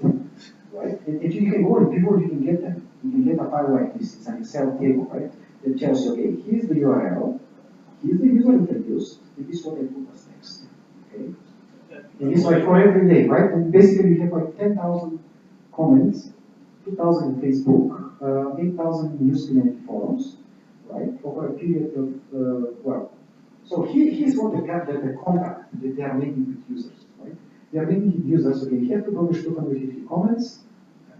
right? And if you can go and people, you can get them. You can get a file like this. It's an Excel table, right? That tells you, okay, here's the URL, here's the user interviews, and this is what they put us next, okay? And it's like for every day, right? And basically, you have like 10,000 comments, 2,000 in Facebook, 8,000 news community forums, right? Over a period of, so here's what the contact that they are making with users, right? They are making with users, okay, you have to publish 250 comments,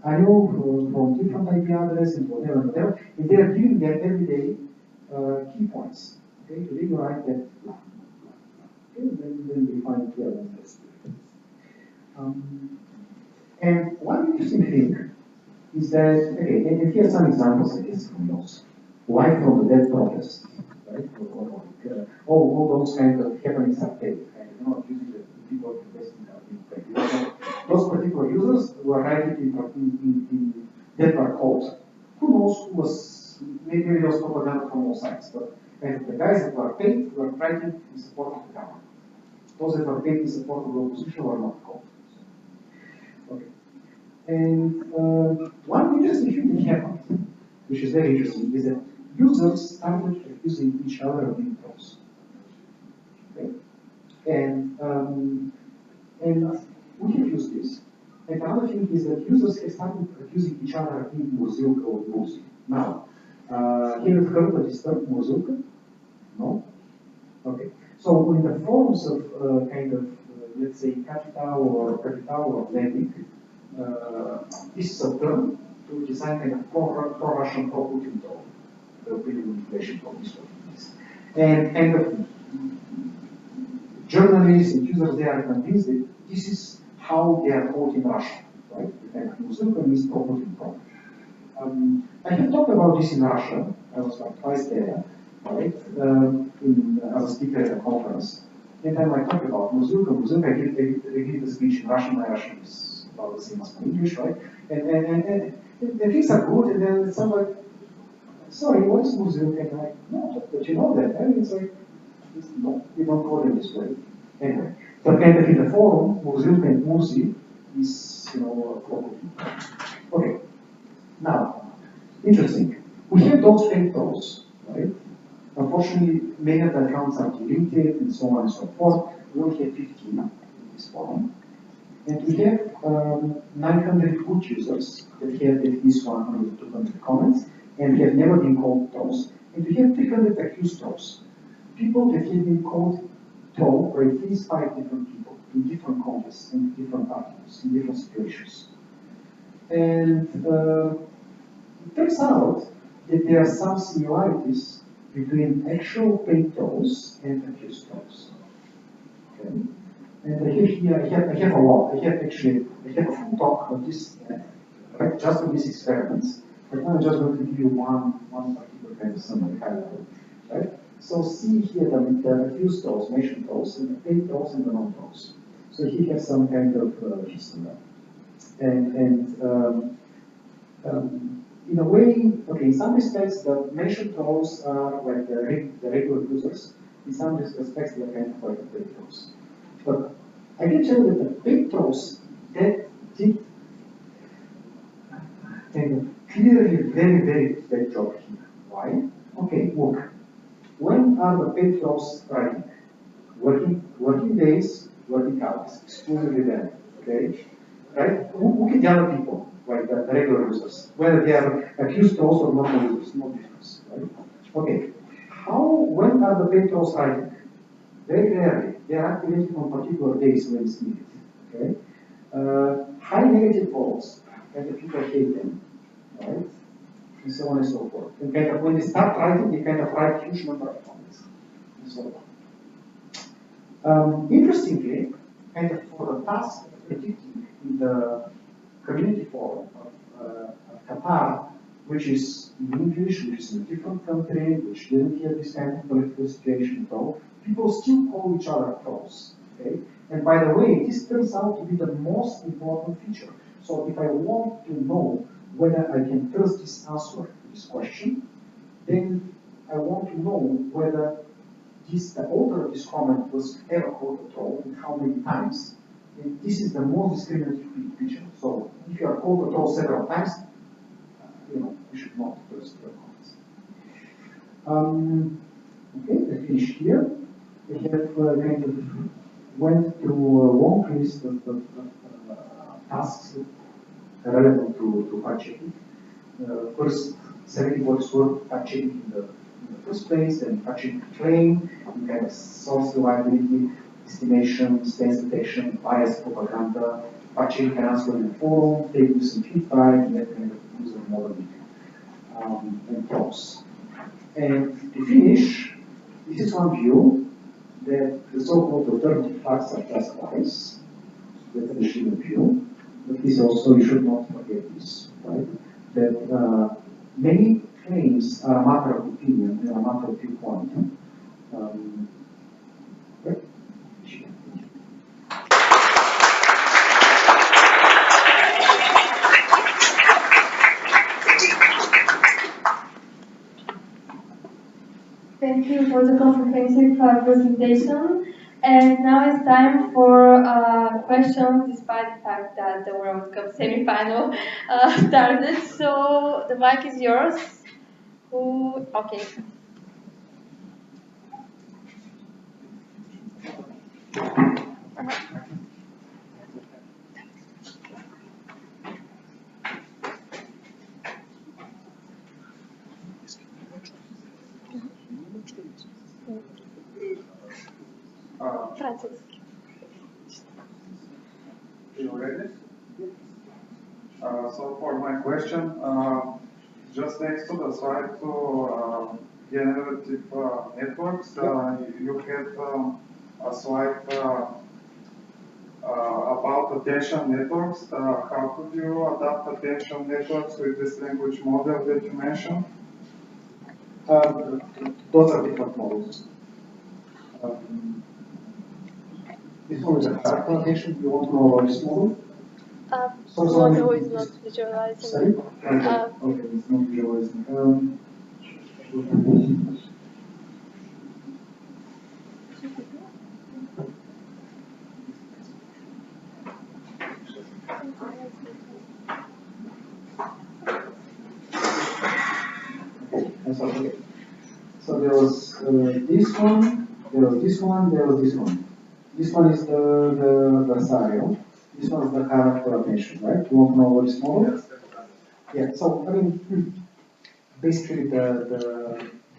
I know from different IP address and whatever, and they are giving their everyday key points. Okay, today you write that, okay, then we find here one test. And one interesting thing is that, okay, and here are some examples, I guess, from those. Live from the dead protest, right? All those kinds of happenings are paid. Using the people investing in paid. Those particular users were writing in Denver code. Who knows who was, maybe it was propaganda from all sides, but the guys that were paid were writing in support of the government. Those that were paid in support of the opposition were not called. Okay. And one interesting thing that happened, which is very interesting, is that users started accusing each other of being trolls. Okay? And we have used this. And another thing is that users have started accusing each other of being Muzilka or Muzi. Now, have you heard of this term, Muzilka? No? Okay. So in the forms of let's say, capital or lending, this is a term to design kind of pro-Russian, pro-Putin tone. The manipulation of this. And journalists and users, they are convinced that this is how they are taught in Russia, right? And Muzilka means pro-Putin tone. I have talked about this in Russia. I was like twice there, right? As a speaker at a conference. And then I talked about Muzilka. I give the speech in Russian. My Russian is about the same as my English, right? And things are good, and then somebody, sorry, what is Muzilka? And I'm like, no, but you know that. And it's like, no, we don't call them this way. Anyway, but kind of in the forum, Muzilka and Muzi is, okay. Now, interesting. We have those fake trolls, right? Unfortunately, many of the accounts are deleted and so on and so forth. we only have 15 in this forum. And we have 900 good users that have at least 100 to 200 comments and have never been called trolls. And we have 300 accused trolls. People that have been called troll for at least 5 different people in different contexts, in different articles, in different situations. And it turns out that there are some similarities between actual paid trolls and accused trolls. Okay? And I have here, I have a lot. I have a full talk on this, right, just on these experiments. But now I'm just going to give you one particular kind of summary, high level, right? So see here the accused trolls, mentioned trolls, and the paid trolls and the non-trolls. So here you have some kind of history. And in a way, okay, in some respects, the mentioned trolls are like the regular users. In some respects, they are kind of like the paid trolls. But I can tell you that the paid trolls that did kind of clearly very, very bad job here. Why? Okay, look. When are the paid trolls writing? Working days, working hours, exclusively then. Okay? Right? Look at the other people, like the regular users, whether they are accused trolls or normal users, no difference. Right? Okay. When are the paid trolls writing? Very rarely. They are activated on particular days when it's needed. Okay? High negative votes, and the people hate them, right? And so on and so forth. And kind of when they start writing, they kind of write huge number of comments, and so on. Interestingly, kind of for the task of predicting in the community forum of Qatar, which is in English, which is in a different country, which didn't have this kind of political situation at all, people still call each other trolls. Okay? And by the way, this turns out to be the most important feature. So if I want to know whether I can trust this answer to this question, then I want to know whether the author of this comment was ever called a troll and how many times. And this is the most discriminative feature. So if you are called a troll several times, you should not trust your comments. Okay, I finish here. We have kind of went through a long list of tasks relevant to fact checking. First, 70 words worth fact checking in the first place, then fact checking claim, and kind of source reliability, estimation, stance detection, bias propaganda, fact checking can answer in the forum, take user feedback, and that kind of user modeling and trolls. And to finish, this is one view that the so-called alternative facts are just bias. That's an additional view. But this also, you should not forget this, right? That many claims are a matter of opinion and a matter of viewpoint. Right? Thank you for the comprehensive presentation. And now it's time for questions, despite the fact that the World Cup semi-final started. So the mic is yours. Who? Okay. Francuski. You ready? So for my question, just next to the slide to generative networks, you had a slide about attention networks. How could you adapt attention networks with this language model that you mentioned? Those are different models. This one is a character attention. You want to know about this model? One who is not visualizing. Sorry? Okay, it's not visualizing. So there was this one, there was this one, there was this one. This one is the adversarial. This one is the character attention, right? You want to know what is model? Yeah, so, I mean, basically the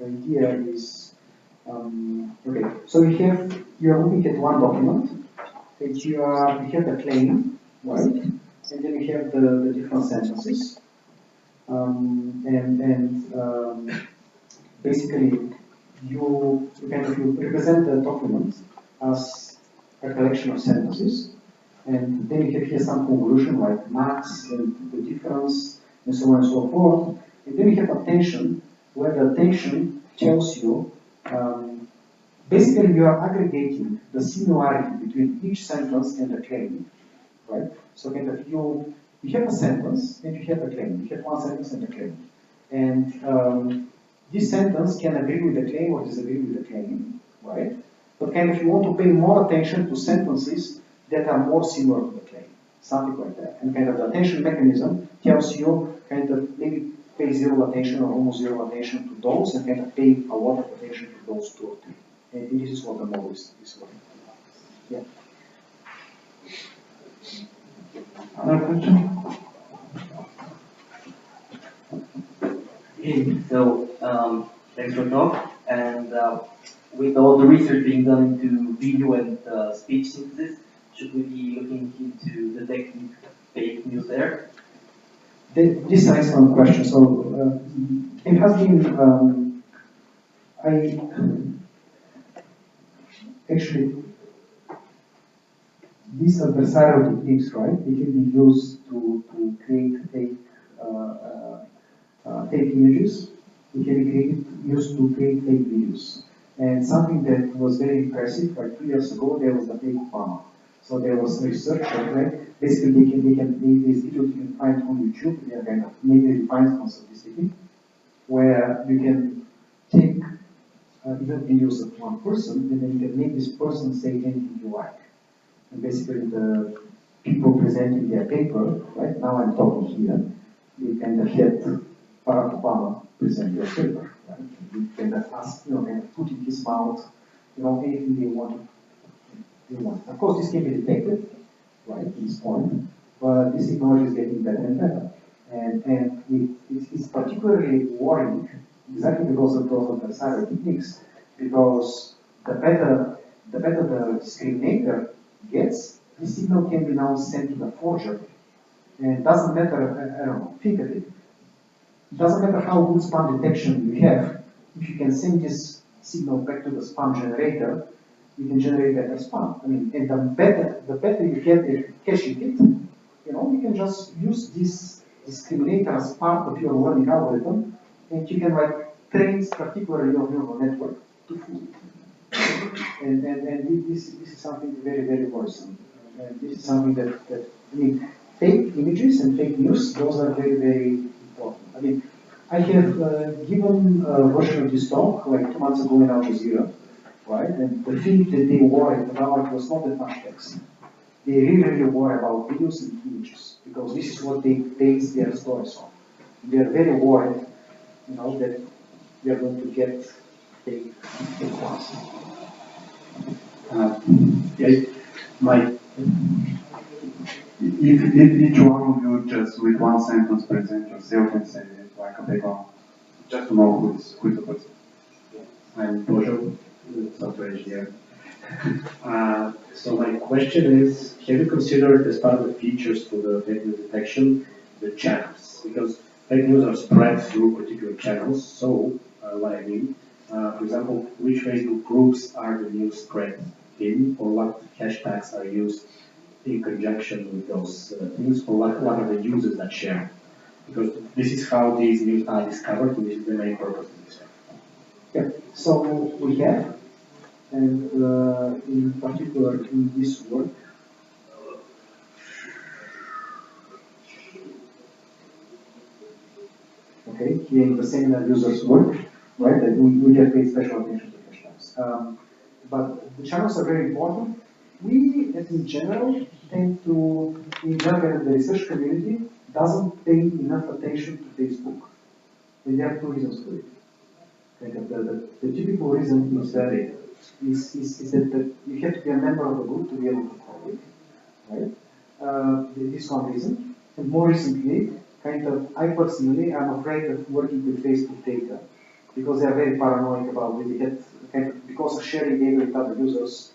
idea is, okay, so you're looking at one document, and you have the claim, right? And then you have the different sentences. Basically, you represent the document as a collection of sentences, and then you have here some conclusion like max and the difference and so on and so forth. And then you have attention, where the attention tells you, basically you are aggregating the similarity between each sentence and the claim, right? So kind of you have a sentence and you have a claim. You have one sentence and a claim. And this sentence can agree with the claim or disagree with the claim, right? But kind of you want to pay more attention to sentences that are more similar to the claim, something like that. And kind of the attention mechanism tells you kind of maybe pay zero attention or almost zero attention to those and kind of pay a lot of attention to those two or three. And this is what the model is working. Yeah. Another question? Hey, so thanks for the talk. And with all the research being done into video and speech synthesis, should we be looking into detecting fake news there? This is an excellent question. So it has been, actually, these adversarial techniques, right, they can be used to create fake images. They can be used to create fake videos. And something that was very impressive, like 2 years ago, there was the fake Obama. So there was research, right? Basically, these videos you can find on YouTube. They are kind of maybe refined more sophisticated, where you can take even videos of one person, and then you can make this person say anything you like. And basically, the people presenting their paper, right? Now I'm talking here. You kind of had Barack Obama present their paper, right? You kind of ask, kind of put in his mouth, anything they want. Of course, this can be detected, right, at this point, but this technology is getting better and better. And it's particularly worrying, exactly because of those adversarial techniques, because the better the discriminator gets, the signal can be now sent to the forger. And it doesn't matter, I don't know, think of it. It doesn't matter how good spam detection you have, if you can send this signal back to the spam generator, you can generate better spam. I mean, and the better you get the caching it, you can just use this discriminator as part of your learning algorithm, and you can train particularly your neural network to fool it. And this is something very, very worrisome. And this is something that I mean, fake images and fake news, those are very, very important. I mean, I have given a version of this talk 2 months ago in Al Jazeera, right? And the thing that they worried about was not that much text. They really worry about videos and images, because this is what they base their stories on. They are very worried, that we are going to get fake ones. If each one of you just with one sentence present yourself and say it like a background, just to know who is the person. I'm Bojo, software engineer. So my question is, have you considered as part of the features for the fake news detection, the channels? Because fake news are spread through particular channels. So what I mean, for example, which Facebook groups are the news spread in, or what hashtags are used in conjunction with those things, or what are the users that share? Because this is how these news are discovered, and this is the main purpose of this. Yeah, so we have, and in particular in this work, okay, here in the seminar users work, right, that we have paid special attention to hashtags. But the channels are very important. We, in general, tend to, the research community doesn't pay enough attention to Facebook. And there are two reasons for it. The typical reason is that is that you have to be a member of the group to be able to call it, right? This is one reason. And more recently, I personally am afraid of working with Facebook data because they are very paranoid about it. Because of sharing data with other users.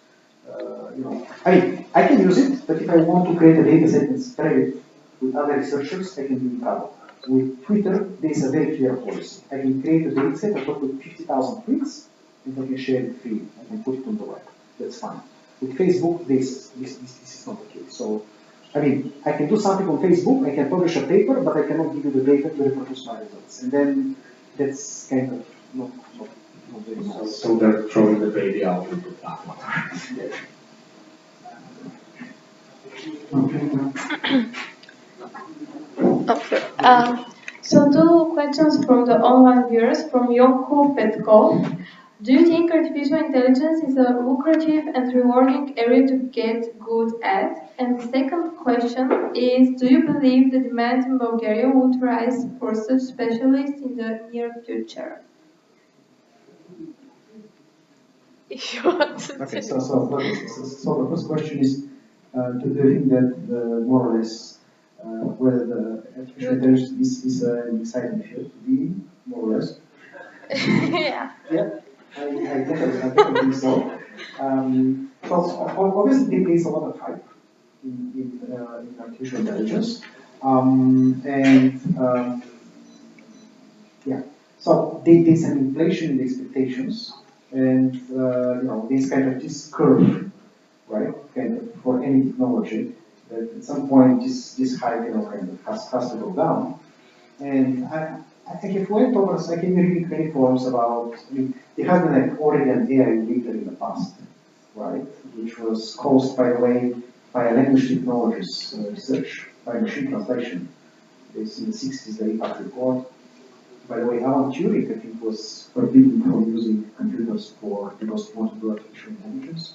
I mean, I can use it, but if I want to create a data set and spread it with other researchers, I can do it trouble. With Twitter, there is a very clear policy. I can create a data set, I can put 50,000 tweets, and I can share it free. I can put it on the web. That's fine. With Facebook, this is not the case. So, I mean, I can do something on Facebook, I can publish a paper, but I cannot give you the data to reproduce my results. And then that's kind of not very nice. So they're throwing the baby out with the bathwater. Okay. So two questions from the online viewers from Yonko Petkov. Do you think artificial intelligence is a lucrative and rewarding area to get good at? And the second question is, do you believe the demand in Bulgaria would rise for such specialists in the near future? If you want to. Okay, so the first question is, do you think that more or less whether the artificial intelligence is an exciting field to be in, more or less? Yeah. Yeah, I definitely think so. Obviously there is a lot of hype in artificial intelligence, yeah. So there's an inflation in the expectations, and this curve, right? Kind of for any technology, that at some point this hype has to go down. And I have went over, I can read many forums about. I mean, there has been already an AI leader in the past, right? Which was caused, by the way, by a language technologies research by machine translation. It's in the 60s, the impact report. By the way, Alan Turing, I think, was forbidden from using computers because he wanted to do artificial intelligence,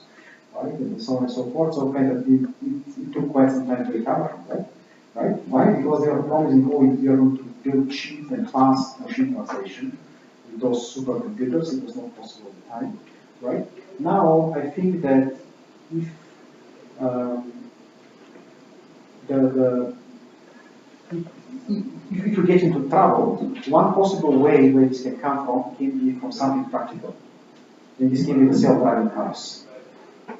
right? And so on and so forth. So kind of it took quite some time to recover from that, right? Why? Because they were promising, you're going to build cheap and fast machine translation with those supercomputers. It was not possible at the time, right? Now, I think that if if you get into trouble, one possible way where this can come from can be from something practical. And this can be the self-driving cars.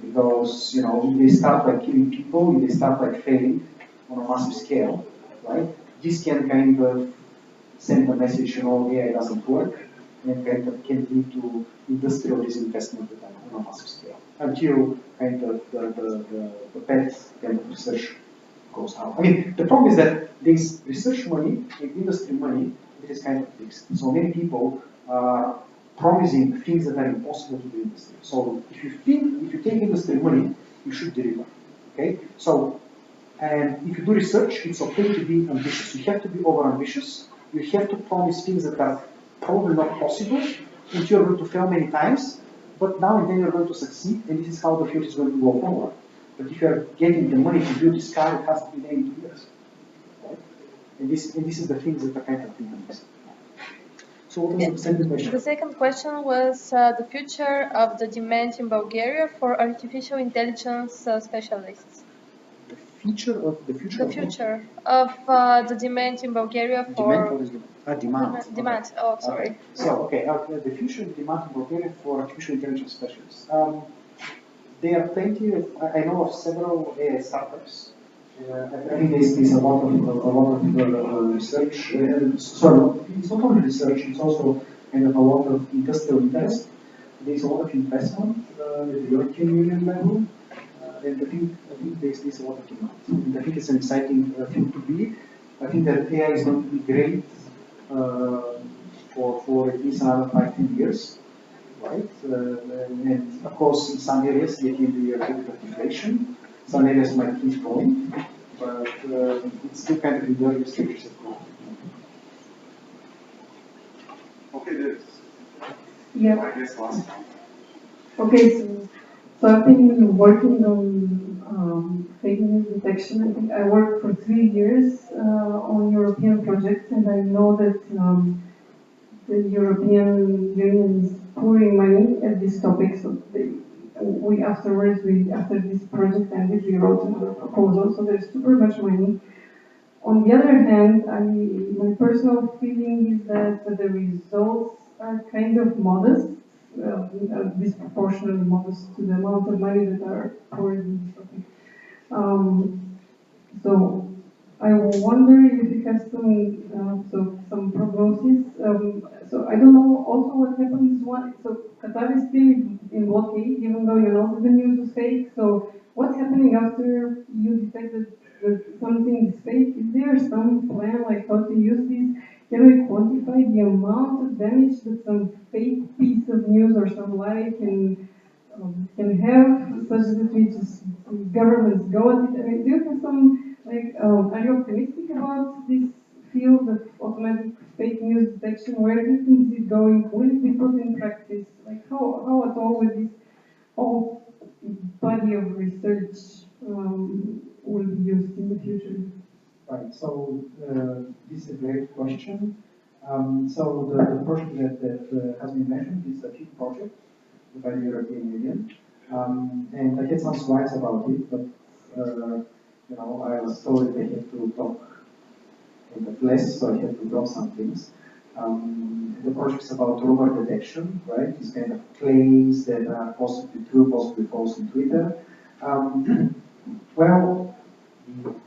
Because, if they start by killing people, if they start by failing on a massive scale, right? This can kind of send a message, AI doesn't work, and kind of can lead to industrial disinvestment on a massive scale. Until kind of the pet kind of research goes out. I mean, the problem is that this research money, industry money, it is kind of fixed. So many people are promising things that are impossible to do in industry. So if you take industry money, you should deliver. Okay? So, and if you do research, it's okay to be ambitious. You have to be over-ambitious. You have to promise things that are probably not possible, and you're going to fail many times, but now and then you're going to succeed, and this is how the future is going to go forward. But if you're getting the money to build this car, it has to be there in 2 years. Right? And this is the things that are kind of being missed. So what was the second question? The second question was the future of the demand in Bulgaria for artificial intelligence specialists. The future of the demand in Bulgaria for demand. What is demand? Demand. Okay. Oh, sorry. The future of demand in Bulgaria for artificial intelligence specialists. There are plenty of. I know of several AI startups. I think there's a lot of research. It's not only research; it's also kind of a lot of industrial interest. There's a lot of investment at the European Union level, and I think there's a lot of demand. And I think it's an exciting thing to be. I think that AI is going to be great for at least another 5-10 years. Right? And of course, in some areas, there can be a bit of inflation. Some areas might keep growing, but it's still kind of in the early stages of growth. Okay, there's, Yeah. I guess, last one. Okay, so I've been working on fake news detection. I think I worked for 3 years on European projects, and I know that the European Union is pouring money at this topic, so after this project ended, we wrote another proposal, so there's super much money. On the other hand, my personal feeling is that the results are kind of modest, disproportionately modest to the amount of money that are poured in this topic. So I wonder if you have some prognosis. So I don't know also what happens so Qatar is still in blockade, even though you know that the news is fake. So what's happening after you detected that something is fake? Is there some plan like how to use this? Can we quantify the amount of damage that some fake piece of news or some lie can have, such that we just governments go at it? I mean, do you have some are you optimistic about this field of automatic fake news detection? Where do you think is it going? Will it be put in practice? Like how at all with this whole body of research will be used in the future? Right. So this is a great question. So the project that has been mentioned is a key project by the European Union, and I had some slides about it, but I was told that I had to talk in the less, so I had to drop some things. The project is about robot detection, right? These kind of claims that are possibly true, possibly false in Twitter. Well,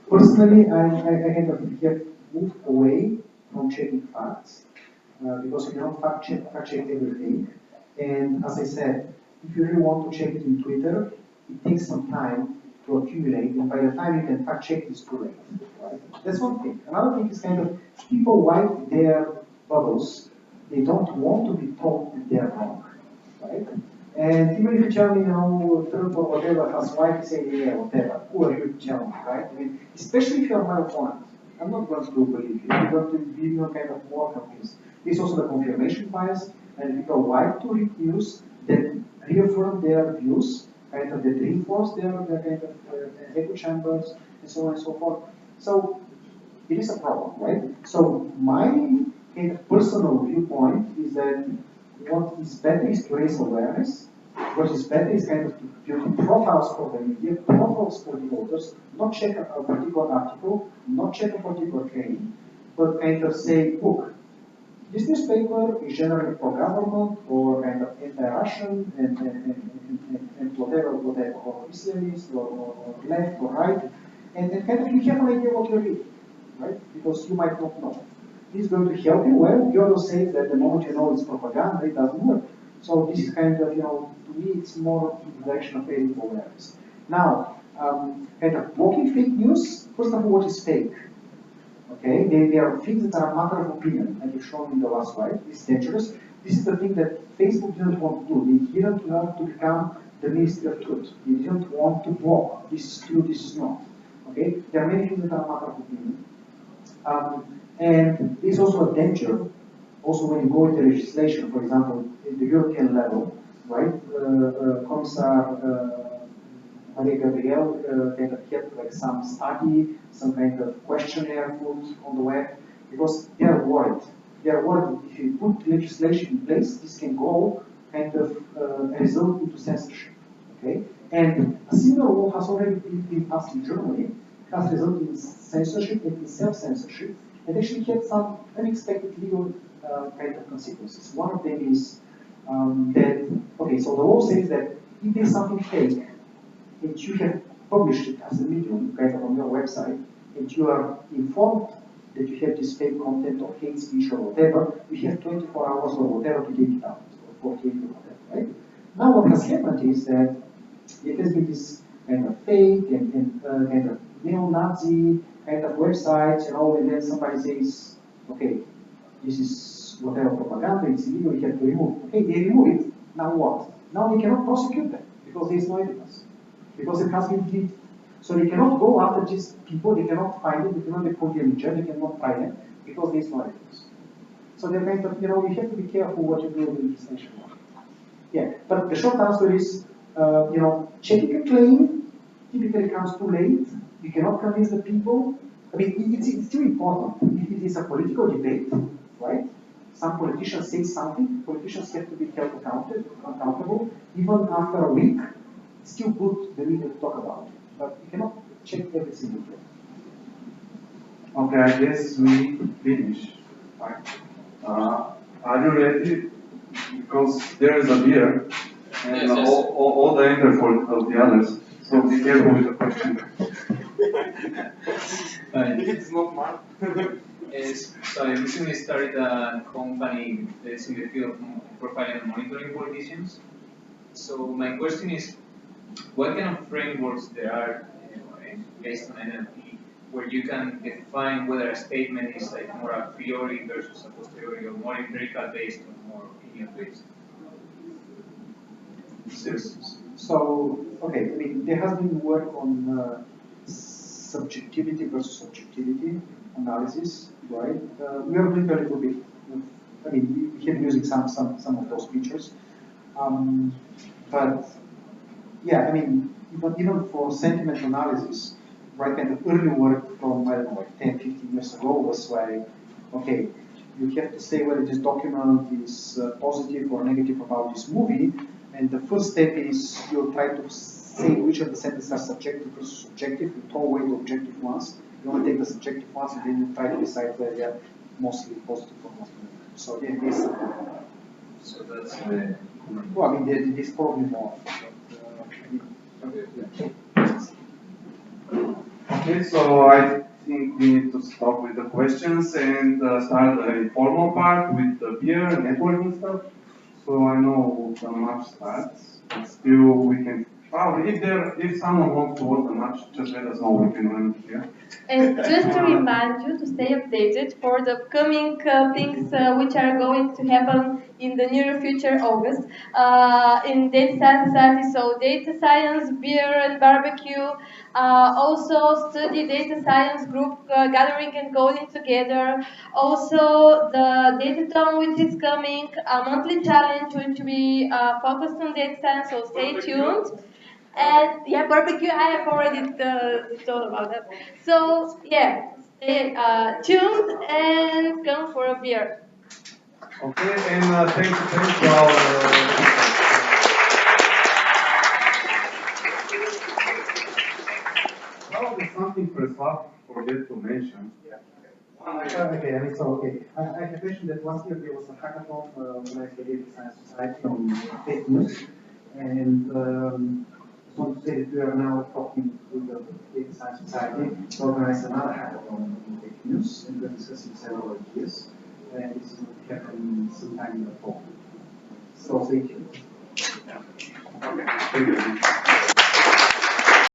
personally, I kind of have moved away from checking facts because you cannot fact check everything. And as I said, if you really want to check it in Twitter, it takes some time to accumulate, and by the time you can fact check, it's too late. Right? That's one thing. Another thing is kind of people wipe their bubbles. They don't want to be told that they're wrong, right? And even if you tell me, Trump or whatever has wiped, say, yeah, whatever, who are you to tell me, right? I mean, especially if you're my opponent, I'm not going to believe you. I'm going to be kind of more convinced. There's also the confirmation bias, and people like to read news that reaffirm their views, kind of that reinforce their kind of echo chambers, and so on and so forth. So it is a problem, right? So my kind of personal viewpoint is that what is better is to raise awareness. What is better is kind of to build profiles for the media, profiles for the authors, not check a particular article, not check a particular claim, but kind of say, look, this newspaper is generally pro-government or kind of anti-Russian and whatever, or Islamist or left or right, and kind of you have an idea what you're reading, right? Because you might not know. It's going to help you. Well, Yodo says that the moment you know it's propaganda, it doesn't work. So this is kind of, to me, it's more in the direction of raising awareness. Now, kind of blocking fake news, first of all, what is fake? Okay, they are things that are a matter of opinion, like you've shown in the last slide. It's dangerous. This is the thing that Facebook didn't want to do. They didn't want to become the Ministry of Truth. They didn't want to block. This is true, this is not. Okay, there are many things that are a matter of opinion. And there's also a danger, also when you go into legislation, for example, at the European level, right? Commissar Maria Gabriel kind of kept like some study, some kind of questionnaire put on the web, because they are worried. They are worried if you put legislation in place, this can go kind of result into censorship. Okay, and a similar law has already been passed in Germany, has resulted in censorship and in self-censorship, and actually had some unexpected legal kind of consequences. One of them is that, okay, so the law says that if there's something fake, and you have published it as a medium, kind of on your website, and you are informed that you have this fake content or hate speech or whatever, you have 24 hours or whatever to take it out, or 48 or whatever, right? Now what has happened is that there has been this kind of fake and kind of neo-Nazi kind of websites, and then somebody says, okay, this is whatever propaganda, it's illegal, you have to remove it. Okay, they remove it, now what? Now they cannot prosecute them, because there is no evidence. Because it has been deleted. So they cannot go after these people, they cannot find them, they cannot put them in jail, they cannot find them, because there is no evidence. So they're kind of, you have to be careful what you do with legislation. Yeah, but the short answer is, checking a claim typically comes too late. You cannot convince the people. I mean, it's still important if it is a political debate, right? some politician says something, politicians have to be held accountable. Even after a week, it's still good the media to talk about it. But you cannot check every single thing. Okay, I guess we finish. Are you ready? Because there is a beer and yes, yes. all the anger of the others. So be careful with the question. It's not mine. So I recently started a company that's in the field of profiling and monitoring politicians. So my question is, what kind of frameworks there are based on NLP where you can define whether a statement is like more a priori versus a posteriori, or more empirical based or more opinion based? So, okay, I mean, there has been work on subjectivity versus objectivity analysis, right? We are doing a little bit. I mean, we have been using some of those features, but yeah, I mean, even for sentiment analysis, right? Kind of early work from I don't know, like 10, 15 years ago was like, okay, you have to say whether this document is positive or negative about this movie, and the first step is you try to say which of the sentences are subjective versus subjective. You throw away the objective ones. You want to take the subjective ones, and then you try to decide whether they're mostly positive or mostly negative. So yeah, this. So that's the. Well, I mean, there's probably more. Okay, so I think we need to stop with the questions and start the informal part with the beer and networking stuff. So I know the match starts, but still we can. If someone wants to watch the match, just let us know. We can run it here. And just to remind you to stay updated for the upcoming things which are going to happen in the near future, August, in Data Science Society. So data science, beer and barbecue, also study data science group gathering and coding together. Also the Datathon which is coming, a monthly challenge which we focused on data science, so stay tuned. And yeah, barbecue, I have already told about that. So yeah, stay tuned and come for a beer. Okay, and thanks to our. Probably something Preslav forget to mention. Okay, I mean, so, okay. I have mentioned that last year there was a hackathon organized by Data Science Society on fake news. And I want to say that we are now talking with the Data Science Society to organize another hackathon on fake news. And we're discussing several ideas. And this is going to happen sometime in the fall. So stay tuned. Okay, thank you.